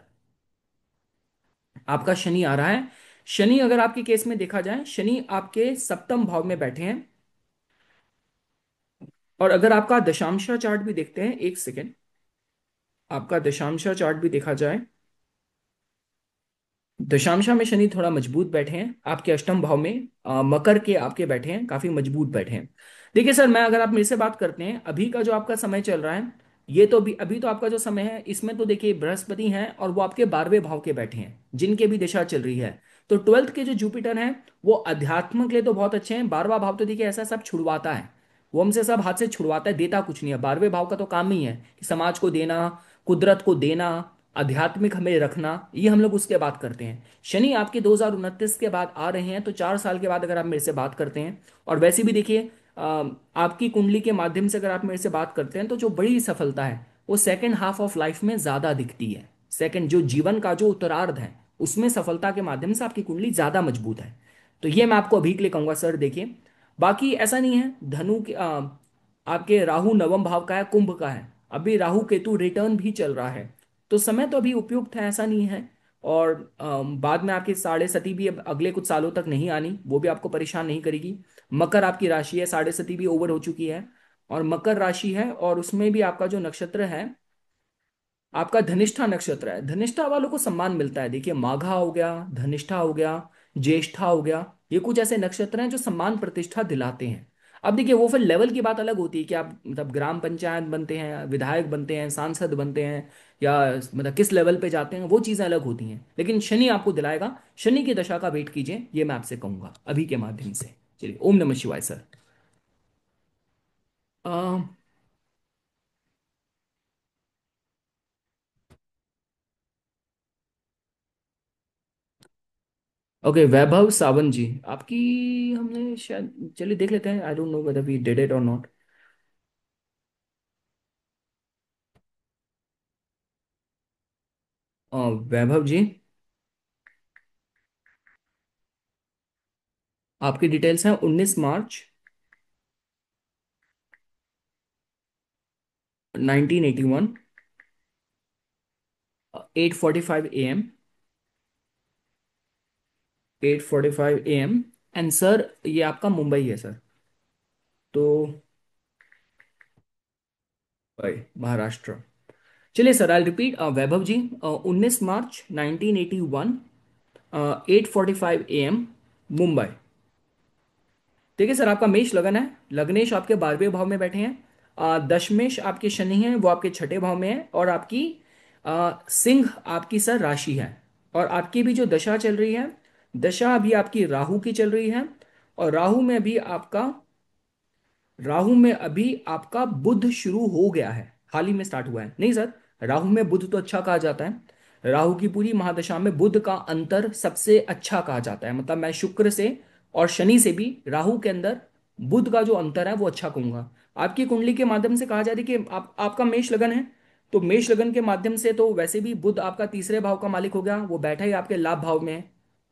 आपका शनि आ रहा है। शनि अगर आपके केस में देखा जाए, शनि आपके सप्तम भाव में बैठे हैं। और अगर आपका दशांशा चार्ट भी देखते हैं, एक सेकेंड, आपका दशांशा चार्ट भी देखा जाए, दशांशा में शनि थोड़ा मजबूत बैठे हैं आपके अष्टम भाव में। मकर के आपके बैठे हैं, काफी मजबूत बैठे हैं। देखिए सर, मैं अगर आप मेरे से बात करते हैं, अभी का जो आपका समय चल रहा है, ये तो अभी तो आपका जो समय है, इसमें तो देखिए बृहस्पति हैं और वो आपके 12वें भाव के बैठे हैं, जिनके भी दिशा चल रही है। तो ट्वेल्थ के जो जुपिटर हैं, वो अध्यात्म के लिए तो बहुत अच्छे हैं। 12वां भाव तो देखिए ऐसा सब छुड़वाता है, वो हमसे सब हाथ से छुड़वाता है, देता कुछ नहीं है। 12वें भाव का तो काम ही है कि समाज को देना, कुदरत को देना, आध्यात्मिक हमें रखना, ये हम लोग उसके बात करते हैं। शनि आपके 2029 के बाद आ रहे हैं, तो 4 साल के बाद अगर आप मेरे से बात करते हैं, और वैसे भी देखिए, आपकी कुंडली के माध्यम से अगर आप मेरे से बात करते हैं, तो जो बड़ी सफलता है वो सेकेंड हाफ ऑफ लाइफ में ज्यादा दिखती है। सेकेंड जो जीवन का जो उत्तरार्ध है, उसमें सफलता के माध्यम से आपकी कुंडली ज्यादा मजबूत है। तो ये मैं आपको अभी के लिए कहूंगा सर। देखिए, बाकी ऐसा नहीं है। धनु के आपके राहु नवम भाव का है, कुंभ का है। अभी राहु केतु रिटर्न भी चल रहा है, तो समय तो अभी उपयुक्त है, ऐसा नहीं है। और बाद में आपकी साढ़े सती भी अब अगले कुछ सालों तक नहीं आनी, वो भी आपको परेशान नहीं करेगी। मकर आपकी राशि है, साढ़े सती भी ओवर हो चुकी है। और मकर राशि है, और उसमें भी आपका जो नक्षत्र है, आपका धनिष्ठा नक्षत्र है, धनिष्ठा वालों को सम्मान मिलता है। देखिए, माघा हो गया, धनिष्ठा हो गया, ज्येष्ठा हो गया, ये कुछ ऐसे नक्षत्र हैं जो सम्मान प्रतिष्ठा दिलाते हैं। अब देखिए, वो फिर लेवल की बात अलग होती है कि आप मतलब ग्राम पंचायत बनते हैं, विधायक बनते हैं, सांसद बनते हैं, या मतलब किस लेवल पे जाते हैं, वो चीज़ें अलग होती हैं। लेकिन शनि आपको दिलाएगा। शनि की दशा का वेट कीजिए, ये मैं आपसे कहूंगा अभी के माध्यम से। चलिए, ओम नमः शिवाय सर। ओके, वैभव सावंत जी, आपकी हमने शायद, चलिए देख लेते हैं। I don't know whether we did it और नॉट। वैभव जी, आपकी डिटेल्स हैं 19 मार्च 1981, 8:45 AM, 8:45 AM। एंड सर, ये आपका मुंबई है सर। तो भाई, महाराष्ट्र। चलिए sir, I repeat, Vaibhav ji, 19 March 1981, 8:45 AM, Mumbai. देखिए सर, आपका मेष लगन है। लग्नेश आपके 12वें भाव में बैठे हैं। दशमेश आपके शनि हैं, वो आपके छठे भाव में है। और आपकी सिंह आपकी सर राशि है। और आपकी भी जो दशा चल रही है, दशा अभी आपकी राहु की चल रही है। और राहु में अभी आपका बुध शुरू हो गया है, हाल ही में स्टार्ट हुआ है। नहीं सर, राहु में बुध तो अच्छा कहा जाता है। राहु की पूरी महादशा में बुध का अंतर सबसे अच्छा कहा जाता है। मतलब मैं शुक्र से और शनि से भी राहु के अंदर बुध का जो अंतर है वो अच्छा कहूंगा। आपकी कुंडली के माध्यम से कहा जाए कि आपका मेष लगन है। तो मेष लगन के माध्यम से तो वैसे भी बुध आपका तीसरे भाव का मालिक हो गया, वो बैठा ही आपके लाभ भाव में है।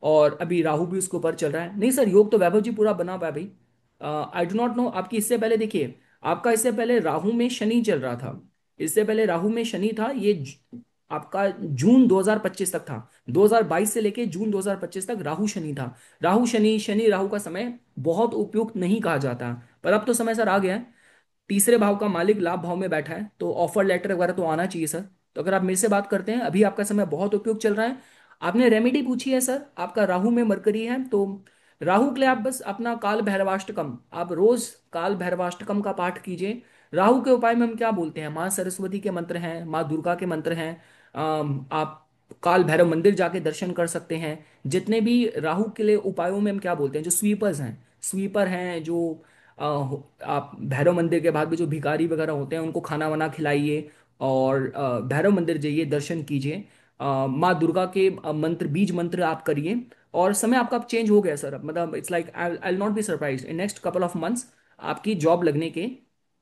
और अभी राहु भी उसके ऊपर चल रहा है। नहीं सर, योग तो वैभव जी पूरा बना हुआ है भाई। आई डो नॉट नो, आपकी इससे पहले देखिए, आपका इससे पहले राहु में शनि चल रहा था। इससे पहले राहु में शनि था, आपका जून 2025 तक था। 2022 से लेके जून 2025 तक राहु शनि था। राहु शनि, शनि राहु का समय बहुत उपयुक्त नहीं कहा जाता, पर अब तो समय सर आ गया है। तीसरे भाव का मालिक लाभ भाव में बैठा है, तो ऑफर लेटर वगैरह तो आना चाहिए सर। तो अगर आप मेरे से बात करते हैं, अभी आपका समय बहुत उपयुक्त चल रहा है। आपने रेमेडी पूछी है सर, आपका राहु में मरकरी है, तो राहु के लिए आप बस अपना काल भैरवाष्टकम, आप रोज काल भैरवाष्टकम का पाठ कीजिए। राहु के उपाय में हम क्या बोलते हैं, माँ सरस्वती के मंत्र हैं, माँ दुर्गा के मंत्र हैं। आप काल भैरव मंदिर जाके दर्शन कर सकते हैं। जितने भी राहु के लिए उपायों में हम क्या बोलते हैं, जो स्वीपर्स हैं, स्वीपर हैं जो, आप भैरव मंदिर के बाद भी जो भिखारी वगैरह होते हैं उनको खाना वाना खिलाइए। और भैरव मंदिर जाइए, दर्शन कीजिए। माँ दुर्गा के मंत्र, बीज मंत्र आप करिए। और समय आपका अब चेंज हो गया सर। अब मतलब it's like I I not be surprise in next couple of months आपकी जॉब लगने के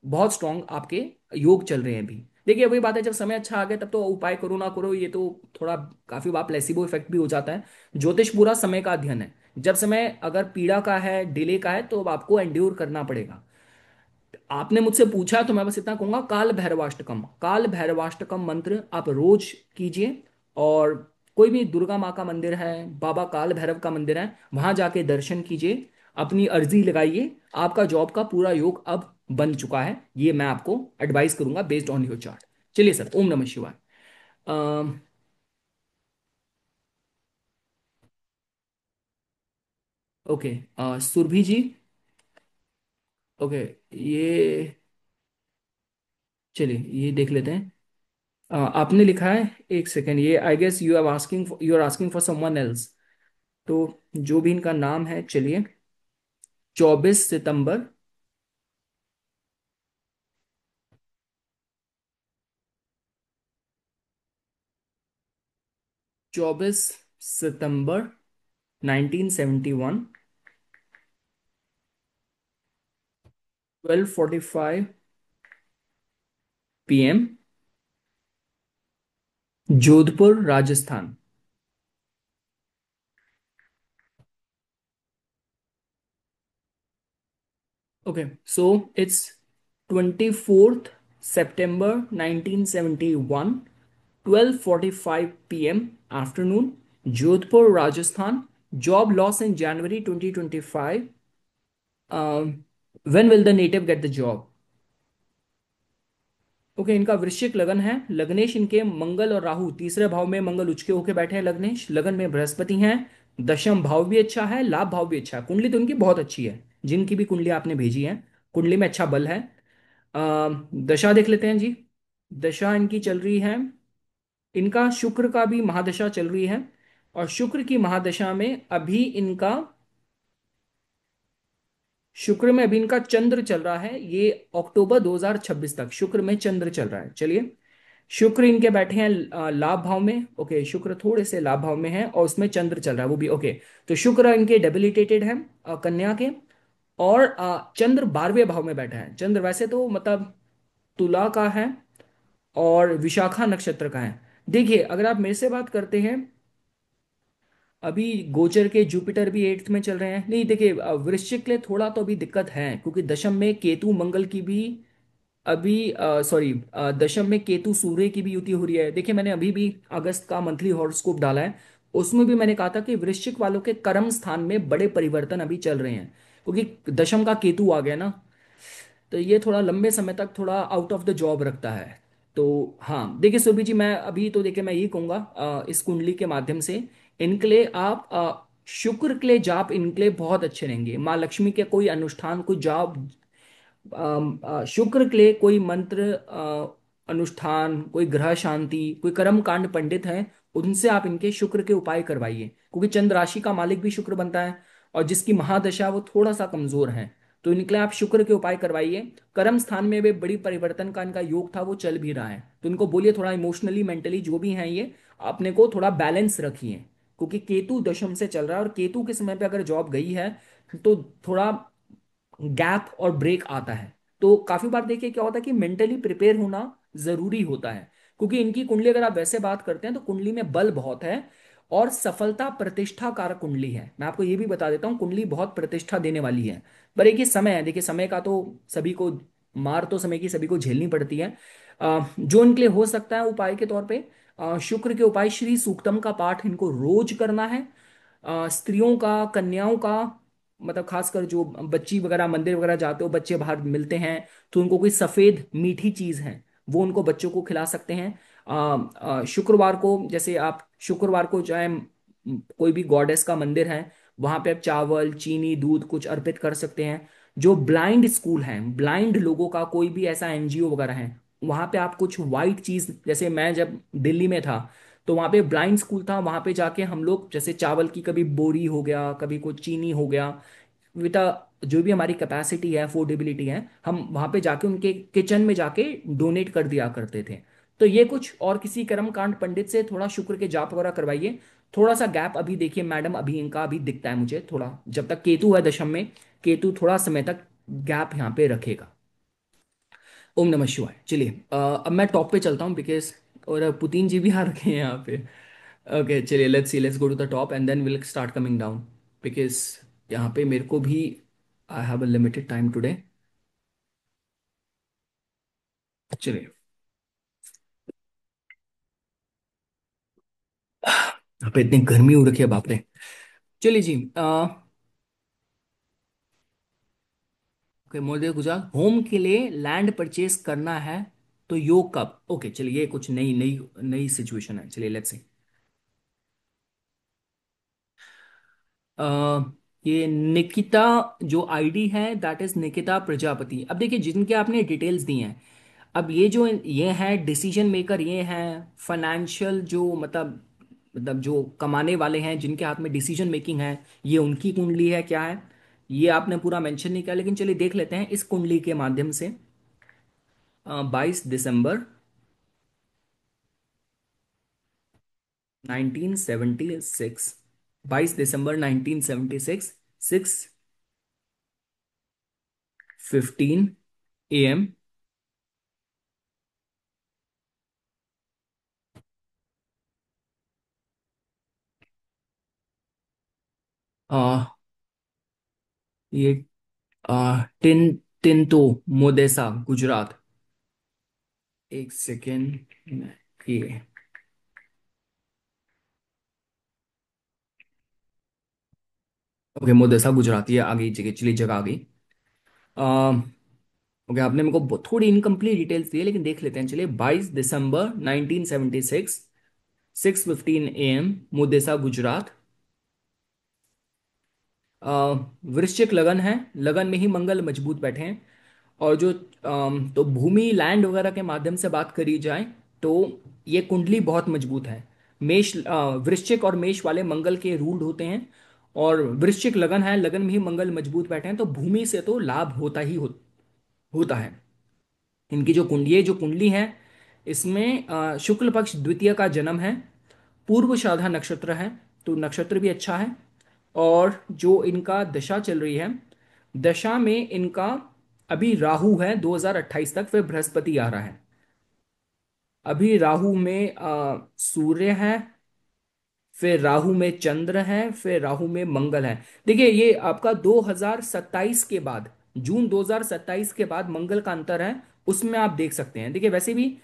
बहुत स्ट्रांग आपके योग चल रहे हैं अभी। देखिए, वही बात है, जब समय अच्छा आ गया तब तो उपाय करो ना करो, ये तो थोड़ा काफी बार प्लेसिबो इफेक्ट भी हो जाता है। ज्योतिष पूरा समय का अध्ययन है। जब समय अगर पीड़ा का है, डिले का है, तो अब आपको एंड्योर करना पड़ेगा। आपने मुझसे पूछा तो मैं बस इतना कहूंगा, काल भैरवाष्टकम, काल भैरवाष्टकम मंत्र आप रोज कीजिए। और कोई भी दुर्गा माँ का मंदिर है, बाबा काल भैरव का मंदिर है, वहां जाके दर्शन कीजिए। अपनी अर्जी लगाइए। आपका जॉब का पूरा योग अब बन चुका है, ये मैं आपको एडवाइस करूंगा बेस्ड ऑन योर चार्ट। चलिए सर, ओम नमः शिवाय। अम, ओके, सुरभि जी। ओके, ये, चलिए ये देख लेते हैं। आपने लिखा है, एक सेकेंड, ये I guess you are asking for someone else. तो जो भी इनका नाम है, चलिए, 24 सितंबर, 24 सितंबर 1971, 12:45 PM, Jodhpur Rajasthan. Okay, so it's 24 September 1971, 12:45 PM afternoon, Jodhpur Rajasthan. Job loss in January 2025। When will the native get the job? Okay, इनका वृश्चिक लगन है। लग्नेश इनके मंगल और राहु, तीसरे भाव में मंगल उचके होके बैठे हैं लग्नेश, लगन में बृहस्पति हैं। दशम भाव भी अच्छा है, लाभ भाव भी अच्छा है, कुंडली तो इनकी बहुत अच्छी है, जिनकी भी कुंडली आपने भेजी है कुंडली में अच्छा बल है। दशा देख लेते हैं जी। दशा इनकी चल रही है, इनका शुक्र का भी महादशा चल रही है। और शुक्र की महादशा में अभी इनका, शुक्र में अभी इनका चंद्र चल रहा है, ये अक्टूबर 2026 तक शुक्र में चंद्र चल रहा है। चलिए, शुक्र इनके बैठे हैं लाभ भाव में। ओके, शुक्र थोड़े से लाभ भाव में है और उसमें चंद्र चल रहा है वो भी। ओके, तो शुक्र इनके डेबिलिटेटेड है कन्या के। और चंद्र 12वें भाव में बैठा है। चंद्र वैसे तो मतलब तुला का है और विशाखा नक्षत्र का है। देखिए, अगर आप मेरे से बात करते हैं, अभी गोचर के जुपिटर भी एट्थ में चल रहे हैं। नहीं देखिए, वृश्चिक के लिए थोड़ा तो अभी दिक्कत है, क्योंकि दशम में केतु मंगल की भी अभी, सॉरी, दशम में केतु सूर्य की भी युति हो रही है। देखिए, मैंने अभी भी अगस्त का मंथली हॉरोस्कोप डाला है, उसमें भी मैंने कहा था कि वृश्चिक वालों के कर्म स्थान में बड़े परिवर्तन अभी चल रहे हैं, क्योंकि दशम का केतु आ गया ना। तो ये थोड़ा लंबे समय तक थोड़ा आउट ऑफ द जॉब रखता है। तो हाँ, देखिए सुरभि जी, मैं अभी तो देखिए मैं ये कहूँगा, इस कुंडली के माध्यम से इनके लिए आप शुक्र के लिए जाप इनके लिए बहुत अच्छे रहेंगे। माँ लक्ष्मी के कोई अनुष्ठान, कोई जाप, शुक्र के लिए कोई मंत्र, अनुष्ठान, कोई ग्रह शांति, कोई कर्म कांड पंडित है, उनसे आप इनके शुक्र के उपाय करवाइए, क्योंकि चंद्र राशि का मालिक भी शुक्र बनता है, और जिसकी महादशा वो थोड़ा सा कमजोर है। तो इनके लिए आप शुक्र के उपाय करवाइए। कर्म स्थान में भी बड़ी परिवर्तन का इनका योग था, वो चल भी रहा है, तो इनको बोलिए थोड़ा इमोशनली मेंटली जो भी है ये अपने को थोड़ा बैलेंस रखिए, क्योंकि केतु दशम से चल रहा है, और केतु के समय पे अगर जॉब गई है तो थोड़ा गैप और ब्रेक आता है। तो काफी बार देखिए क्या होता है कि मेंटली प्रिपेयर होना जरूरी होता है, क्योंकि इनकी कुंडली अगर आप वैसे बात करते हैं तो कुंडली में बल बहुत है, और सफलता प्रतिष्ठा कारक कुंडली है। मैं आपको ये भी बता देता हूँ, कुंडली बहुत प्रतिष्ठा देने वाली है। पर एक ही समय है, देखिए समय का तो सभी को, मार तो समय की सभी को झेलनी पड़ती है। जो इनके लिए हो सकता है उपाय के तौर पे, शुक्र के उपाय, श्री सूक्तम का पाठ इनको रोज करना है। स्त्रियों का, कन्याओं का, मतलब खासकर जो बच्ची वगैरह मंदिर वगैरह जाते हो, बच्चे बाहर मिलते हैं, तो उनको कोई सफेद मीठी चीज है वो उनको बच्चों को खिला सकते हैं। शुक्रवार को, जैसे आप शुक्रवार को चाहे कोई भी गॉडेस का मंदिर है, वहां पे आप चावल, चीनी, दूध कुछ अर्पित कर सकते हैं। जो ब्लाइंड स्कूल हैं, ब्लाइंड लोगों का कोई भी ऐसा एनजीओ वगैरह है, वहां पे आप कुछ वाइट चीज, जैसे मैं जब दिल्ली में था तो वहाँ पे ब्लाइंड स्कूल था, वहाँ पे जाके हम लोग जैसे चावल की कभी बोरी हो गया, कभी कुछ चीनी हो गया, विटा जो भी हमारी कैपेसिटी है, अफोर्डेबिलिटी है, हम वहाँ पे जाके उनके किचन में जाके डोनेट कर दिया करते थे। तो ये कुछ, और किसी कर्म कांड पंडित से थोड़ा शुक्र के जाप वगैरह करवाइए। थोड़ा सा गैप अभी देखिए मैडम, अभी इनका अभी दिखता है मुझे थोड़ा, जब तक केतु है दशम में, केतु थोड़ा समय तक गैप यहाँ पे रखेगा। ओम नमः शिवाय। चलिए, अब मैं टॉप पे चलता हूँ, बिकॉज और पुतिन जी भी आ रखे हैं यहाँ पे। ओके चलिए, let's see, let's go to the top and then will start coming down, because यहाँ पे मेरे को भी, I have a limited time today. चलिए, यहाँ पे इतनी गर्मी हो रखी है, बाप रे। चलिए जी, ओके, मोदी गुजरात, होम के लिए लैंड परचेज करना है, तो योग कब? ओके चलिए, ये कुछ नई नई नई सिचुएशन है। चलिए लेट्स सी। अ, ये निकिता जो आईडी है, दैट इज निकिता प्रजापति। अब देखिए, जिनके आपने डिटेल्स दी हैं, अब ये जो ये हैं डिसीजन मेकर, ये हैं फाइनेंशियल जो मतलब जो कमाने वाले हैं, जिनके हाथ में डिसीजन मेकिंग है, ये उनकी कुंडली है क्या है, ये आपने पूरा मेंशन नहीं किया, लेकिन चलिए देख लेते हैं इस कुंडली के माध्यम से। 22 दिसंबर 1976, 22 दिसंबर 1976, 6:15 AM। ये टिन टिंतो मोदेसा, गुजरात। एक सेकेंड, ये ओके, मोदेसा गुजरात, ये आ गई जगह, चलिए जगह आ गई। ओके, आपने मेरे को थोड़ी इनकम्प्लीट डिटेल्स दी है, लेकिन देख लेते हैं। चलिए, 22 दिसंबर 1976, 6:15 AM, मुद्देसा, गुजरात। अ, वृश्चिक लगन है। लगन में ही मंगल मजबूत बैठे हैं। और जो तो भूमि लैंड वगैरह के माध्यम से बात करी जाए तो ये कुंडली बहुत मजबूत है। वृश्चिक और मेष वाले मंगल के रूल्ड होते हैं। और वृश्चिक लगन है, लगन में ही मंगल मजबूत बैठे हैं, तो भूमि से तो लाभ होता है। इनकी जो कुंडली है, इसमें शुक्ल पक्ष द्वितीय का जन्म है। पूर्व श्राद्धा नक्षत्र है, तो नक्षत्र भी अच्छा है। और जो इनका दशा चल रही है, दशा में इनका अभी राहु है 2028 तक, फिर बृहस्पति आ रहा है। अभी राहु में सूर्य है, फिर राहु में चंद्र है, फिर राहु में मंगल है। देखिए, ये आपका 2027 के बाद, जून 2027 के बाद मंगल का अंतर है, उसमें आप देख सकते हैं। देखिए, वैसे भी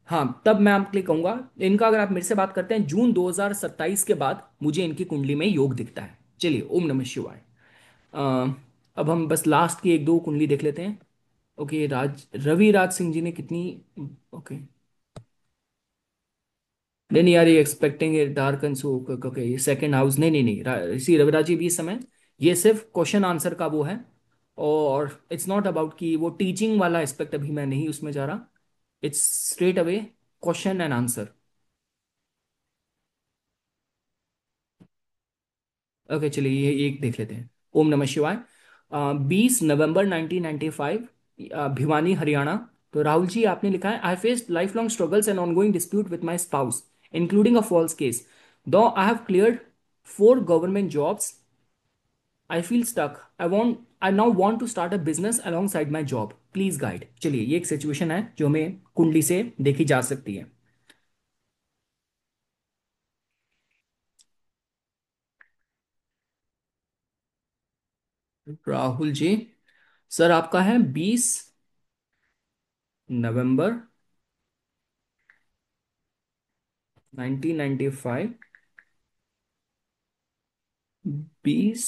हाँ, तब मैं आपके लिए कहूंगा इनका, अगर आप मेरे से बात करते हैं जून 2027 के बाद, मुझे इनकी कुंडली में योग दिखता है। चलिए, ओम नमः शिवाय। अ, अब हम बस लास्ट की एक दो कुंडली देख लेते हैं। ओके, रवि राज सिंह जी ने कितनी। ओके, नहीं नहीं यार, ये expecting a dark and so, okay, ये सेकंड हाउस, नहीं नहीं नहीं, इसी रविराज जी भी इस समय, ये सिर्फ क्वेश्चन आंसर का वो है। और इट्स नॉट अबाउट कि वो टीचिंग वाला एस्पेक्ट, अभी मैं नहीं उसमें जा रहा। It's straight away question and answer. Okay, चलिए ये एक देख लेते हैं। ओम नमः शिवाय। 20 नवंबर 1995, भिवानी, हरियाणा। तो राहुल जी, आपने लिखा है, I faced life long struggles and ongoing dispute with my spouse, including a false case. Though I have cleared 4 government jobs, I feel stuck, I now want to start a business alongside my job, please guide. चलिए, ये एक situation है जो हमें कुंडली से देखी जा सकती है। राहुल जी, सर आपका है 20 नवंबर 1995। 20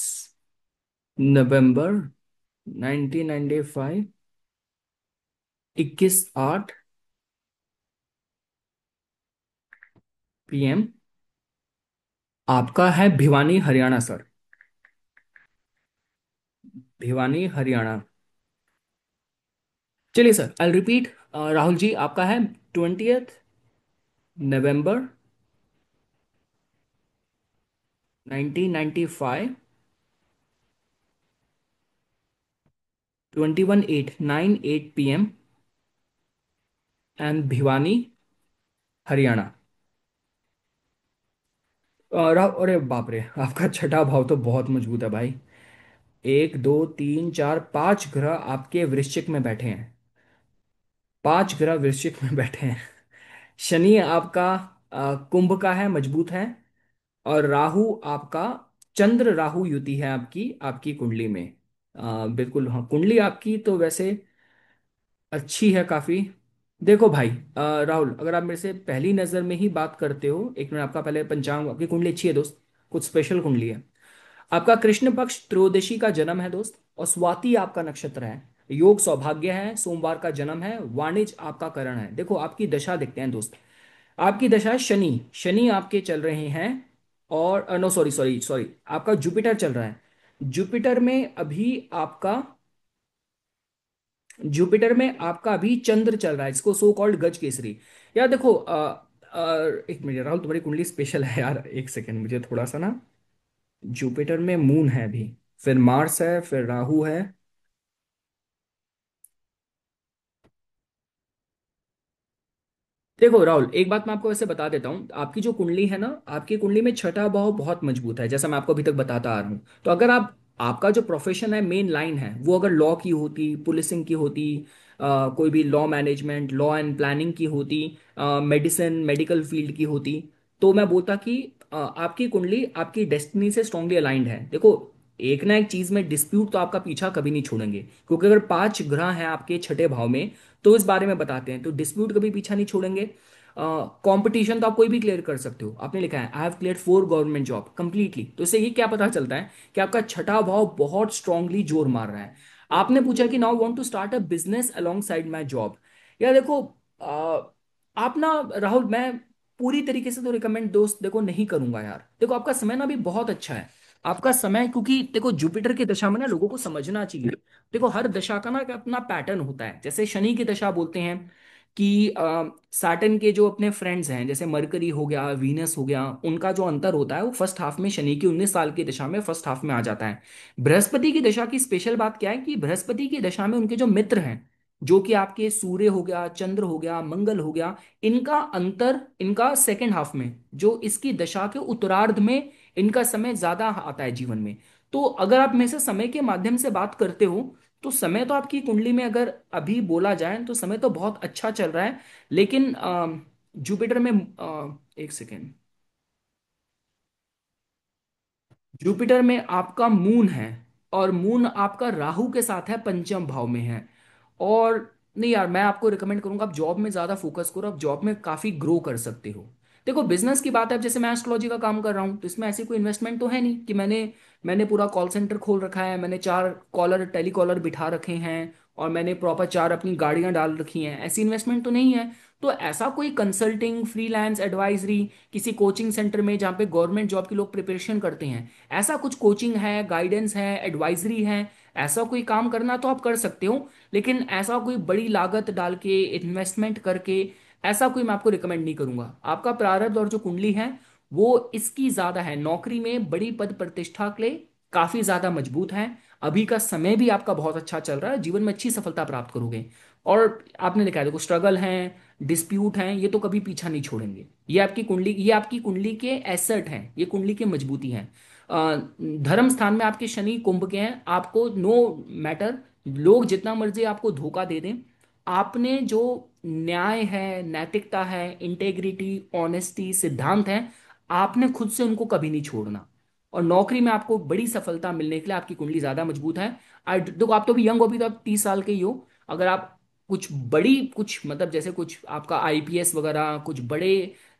नवंबर 1995, 21:08 PM। आपका है भिवानी, हरियाणा सर। भिवानी, हरियाणा। चलिए sir, I repeat. Rahul ji, आपका है 20 नवंबर 1995, 21:08 9 8 PM, एंड भिवानी, हरियाणा। अरे बाप रे, आपका छठा भाव तो बहुत मजबूत है भाई। 1 2 3 4 5 ग्रह आपके वृश्चिक में बैठे हैं। 5 ग्रह वृश्चिक में बैठे हैं। शनि आपका कुंभ का है, मजबूत है। और राहु आपका, चंद्र राहु युति है आपकी आपकी कुंडली में। बिल्कुल, हाँ, कुंडली आपकी तो वैसे अच्छी है काफी। देखो भाई, राहुल, अगर आप मेरे से पहली नजर में ही बात करते हो, एक मिनट, आपका पहले पंचांग, आपकी कुंडली अच्छी है दोस्त, कुछ स्पेशल कुंडली है। आपका कृष्ण पक्ष त्रयोदशी का जन्म है दोस्त, और स्वाति आपका नक्षत्र है। योग सौभाग्य है, सोमवार का जन्म है, वाणिज्य आपका करण है। देखो, आपकी दशा देखते हैं दोस्त। आपकी दशा है शनि, शनि आपके चल रहे हैं। और नो, सॉरी सॉरी सॉरी, आपका जुपिटर चल रहा है। जुपिटर में अभी आपका जुपिटर में आपका अभी चंद्र चल रहा है, इसको सो कॉल्ड गज केसरी। यार देखो, एक मिनट राहुल, तुम्हारी कुंडली स्पेशल है यार, एक सेकेंड, मुझे थोड़ा सा ना। जुपिटर में मून है अभी, फिर मार्स है, फिर राहु है। देखो राहुल, एक बात मैं आपको वैसे बता देता हूँ, आपकी जो कुंडली है ना, आपकी कुंडली में छठा भाव बहुत मजबूत है, जैसा मैं आपको अभी तक बताता आ रहा हूँ। तो अगर आपका जो प्रोफेशन है, मेन लाइन है, वो अगर लॉ की होती, पुलिसिंग की होती, कोई भी law management, law and planning की होती, मेडिसिन, मेडिकल फील्ड की होती, तो मैं बोलता कि आपकी कुंडली आपकी डेस्टिनी से स्ट्रांगली अलाइंड है। देखो, एक ना एक चीज में डिस्प्यूट तो आपका पीछा कभी नहीं छोड़ेंगे, क्योंकि अगर 5 ग्रह हैं आपके छठे भाव में, तो इस बारे में बताते हैं, तो डिस्प्यूट कभी पीछा नहीं छोड़ेंगे। कंपटीशन तो आप कोई भी क्लियर कर सकते हो, आपने लिखा है I have clear 4 government job completely, तो इससे ये क्या पता चलता है कि आपका छठा भाव बहुत स्ट्रांगली जोर मार रहा है। आपने पूछा कि now want to start a business alongside my job. यार देखो, आप ना, राहुल, मैं पूरी तरीके से तो रिकमेंड दोस्त देखो नहीं करूंगा यार। देखो आपका समय ना अभी बहुत अच्छा है। आपका समय, क्योंकि देखो जुपिटर की दशा में ना लोगों को समझना चाहिए। देखो हर दशा का ना एक अपना पैटर्न होता है। जैसे शनि की दशा बोलते हैं कि सैटर्न के जो अपने फ्रेंड्स हैं, जैसे मरकरी हो गया, वीनस हो गया, उनका जो अंतर होता है वो फर्स्ट हाफ में, शनि की 19 साल की दशा में फर्स्ट हाफ में आ जाता है। बृहस्पति की दशा की स्पेशल बात क्या है कि बृहस्पति की दशा में उनके जो मित्र हैं, जो कि आपके सूर्य हो गया, चंद्र हो गया, मंगल हो गया, इनका अंतर इनका सेकेंड हाफ में, जो इसकी दशा के उत्तरार्ध में इनका समय ज्यादा आता है जीवन में। तो अगर आप में से समय के माध्यम से बात करते हो, तो समय तो आपकी कुंडली में अगर अभी बोला जाए तो समय तो बहुत अच्छा चल रहा है। लेकिन जुपिटर में, एक सेकेंड, जुपिटर में आपका मून है, और मून आपका राहु के साथ है, पंचम भाव में है। और नहीं यार, मैं आपको रिकमेंड करूंगा आप जॉब में ज्यादा फोकस करो, आप जॉब में काफी ग्रो कर सकते हो। देखो बिजनेस की बात है, अब जैसे मैं एस्ट्रोलॉजी का काम कर रहा हूँ, तो इसमें ऐसी कोई इन्वेस्टमेंट तो है नहीं कि मैंने पूरा कॉल सेंटर खोल रखा है, मैंने 4 कॉलर टेली कॉलर बिठा रखे हैं, और मैंने प्रॉपर 4 अपनी गाड़ियां डाल रखी हैं। ऐसी इन्वेस्टमेंट तो नहीं है। तो ऐसा कोई कंसल्टिंग, फ्रीलांस, एडवाइजरी, किसी कोचिंग सेंटर में जहाँ पे गवर्नमेंट जॉब के लोग प्रिपरेशन करते हैं, ऐसा कुछ कोचिंग है, गाइडेंस है, एडवाइजरी है, ऐसा कोई काम करना तो आप कर सकते हो। लेकिन ऐसा कोई बड़ी लागत डाल के, इन्वेस्टमेंट करके, ऐसा कोई मैं आपको रिकमेंड नहीं करूंगा। आपका प्रारब्ध और जो कुंडली है वो इसकी ज्यादा है, नौकरी में बड़ी पद प्रतिष्ठा के लिए काफी ज्यादा मजबूत है। अभी का समय भी आपका बहुत अच्छा चल रहा है, जीवन में अच्छी सफलता प्राप्त करोगे। और आपने देखा है, देखो स्ट्रगल हैं, डिस्प्यूट हैं, ये तो कभी पीछा नहीं छोड़ेंगे। ये आपकी कुंडली के एसेट हैं, ये कुंडली के मजबूती हैं। अ, धर्म स्थान में आपके शनि कुंभ के हैं। आपको नो मैटर, लोग जितना मर्जी आपको धोखा दे दें, आपने जो न्याय है, नैतिकता है, इंटेग्रिटी, ऑनेस्टी, सिद्धांत है, आपने खुद से उनको कभी नहीं छोड़ना। और नौकरी में आपको बड़ी सफलता मिलने के लिए आपकी कुंडली ज्यादा मजबूत है। देखो आप तो भी यंग हो, अभी तो आप 30 साल के ही हो। अगर आप कुछ मतलब जैसे कुछ आपका आईपीएस वगैरह, कुछ बड़े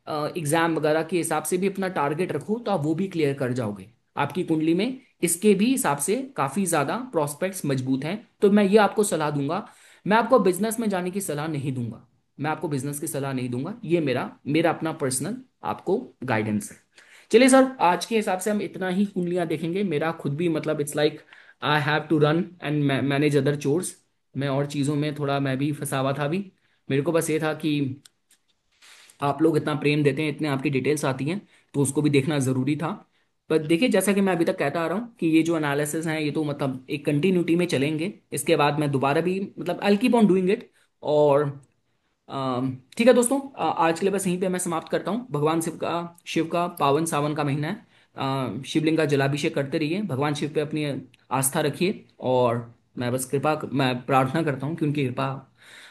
एग्जाम वगैरह के हिसाब से भी अपना टारगेट रखो, तो आप वो भी क्लियर कर जाओगे। आपकी कुंडली में इसके भी हिसाब से काफी ज्यादा प्रोस्पेक्ट्स मजबूत हैं। तो मैं ये आपको सलाह दूंगा। मैं आपको बिजनेस में जाने की सलाह नहीं दूंगा। मैं आपको बिजनेस की सलाह नहीं दूंगा, ये मेरा मेरा अपना पर्सनल आपको गाइडेंस है। चलिए सर, आज के हिसाब से हम इतना ही कुंडलियां देखेंगे। मेरा खुद भी मतलब it's like I have to run and manage other chores. मैं और चीज़ों में थोड़ा मैं भी फंसा हुआ था अभी। मेरे को बस ये था कि आप लोग इतना प्रेम देते हैं, इतने आपकी डिटेल्स आती हैं, तो उसको भी देखना ज़रूरी था। पर देखिए, जैसा कि मैं अभी तक कहता आ रहा हूँ कि ये जो एनालिसिस हैं ये तो मतलब एक कंटिन्यूटी में चलेंगे। इसके बाद मैं दोबारा भी मतलब I keep on doing it. और ठीक है दोस्तों, आज के लिए बस यहीं पे मैं समाप्त करता हूँ। भगवान शिव का पावन सावन का महीना है। शिवलिंग का जलाभिषेक करते रहिए, भगवान शिव पे अपनी आस्था रखिए। और मैं प्रार्थना करता हूँ कि उनकी कृपा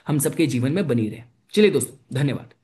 हम सबके जीवन में बनी रहे। चलिए दोस्तों, धन्यवाद।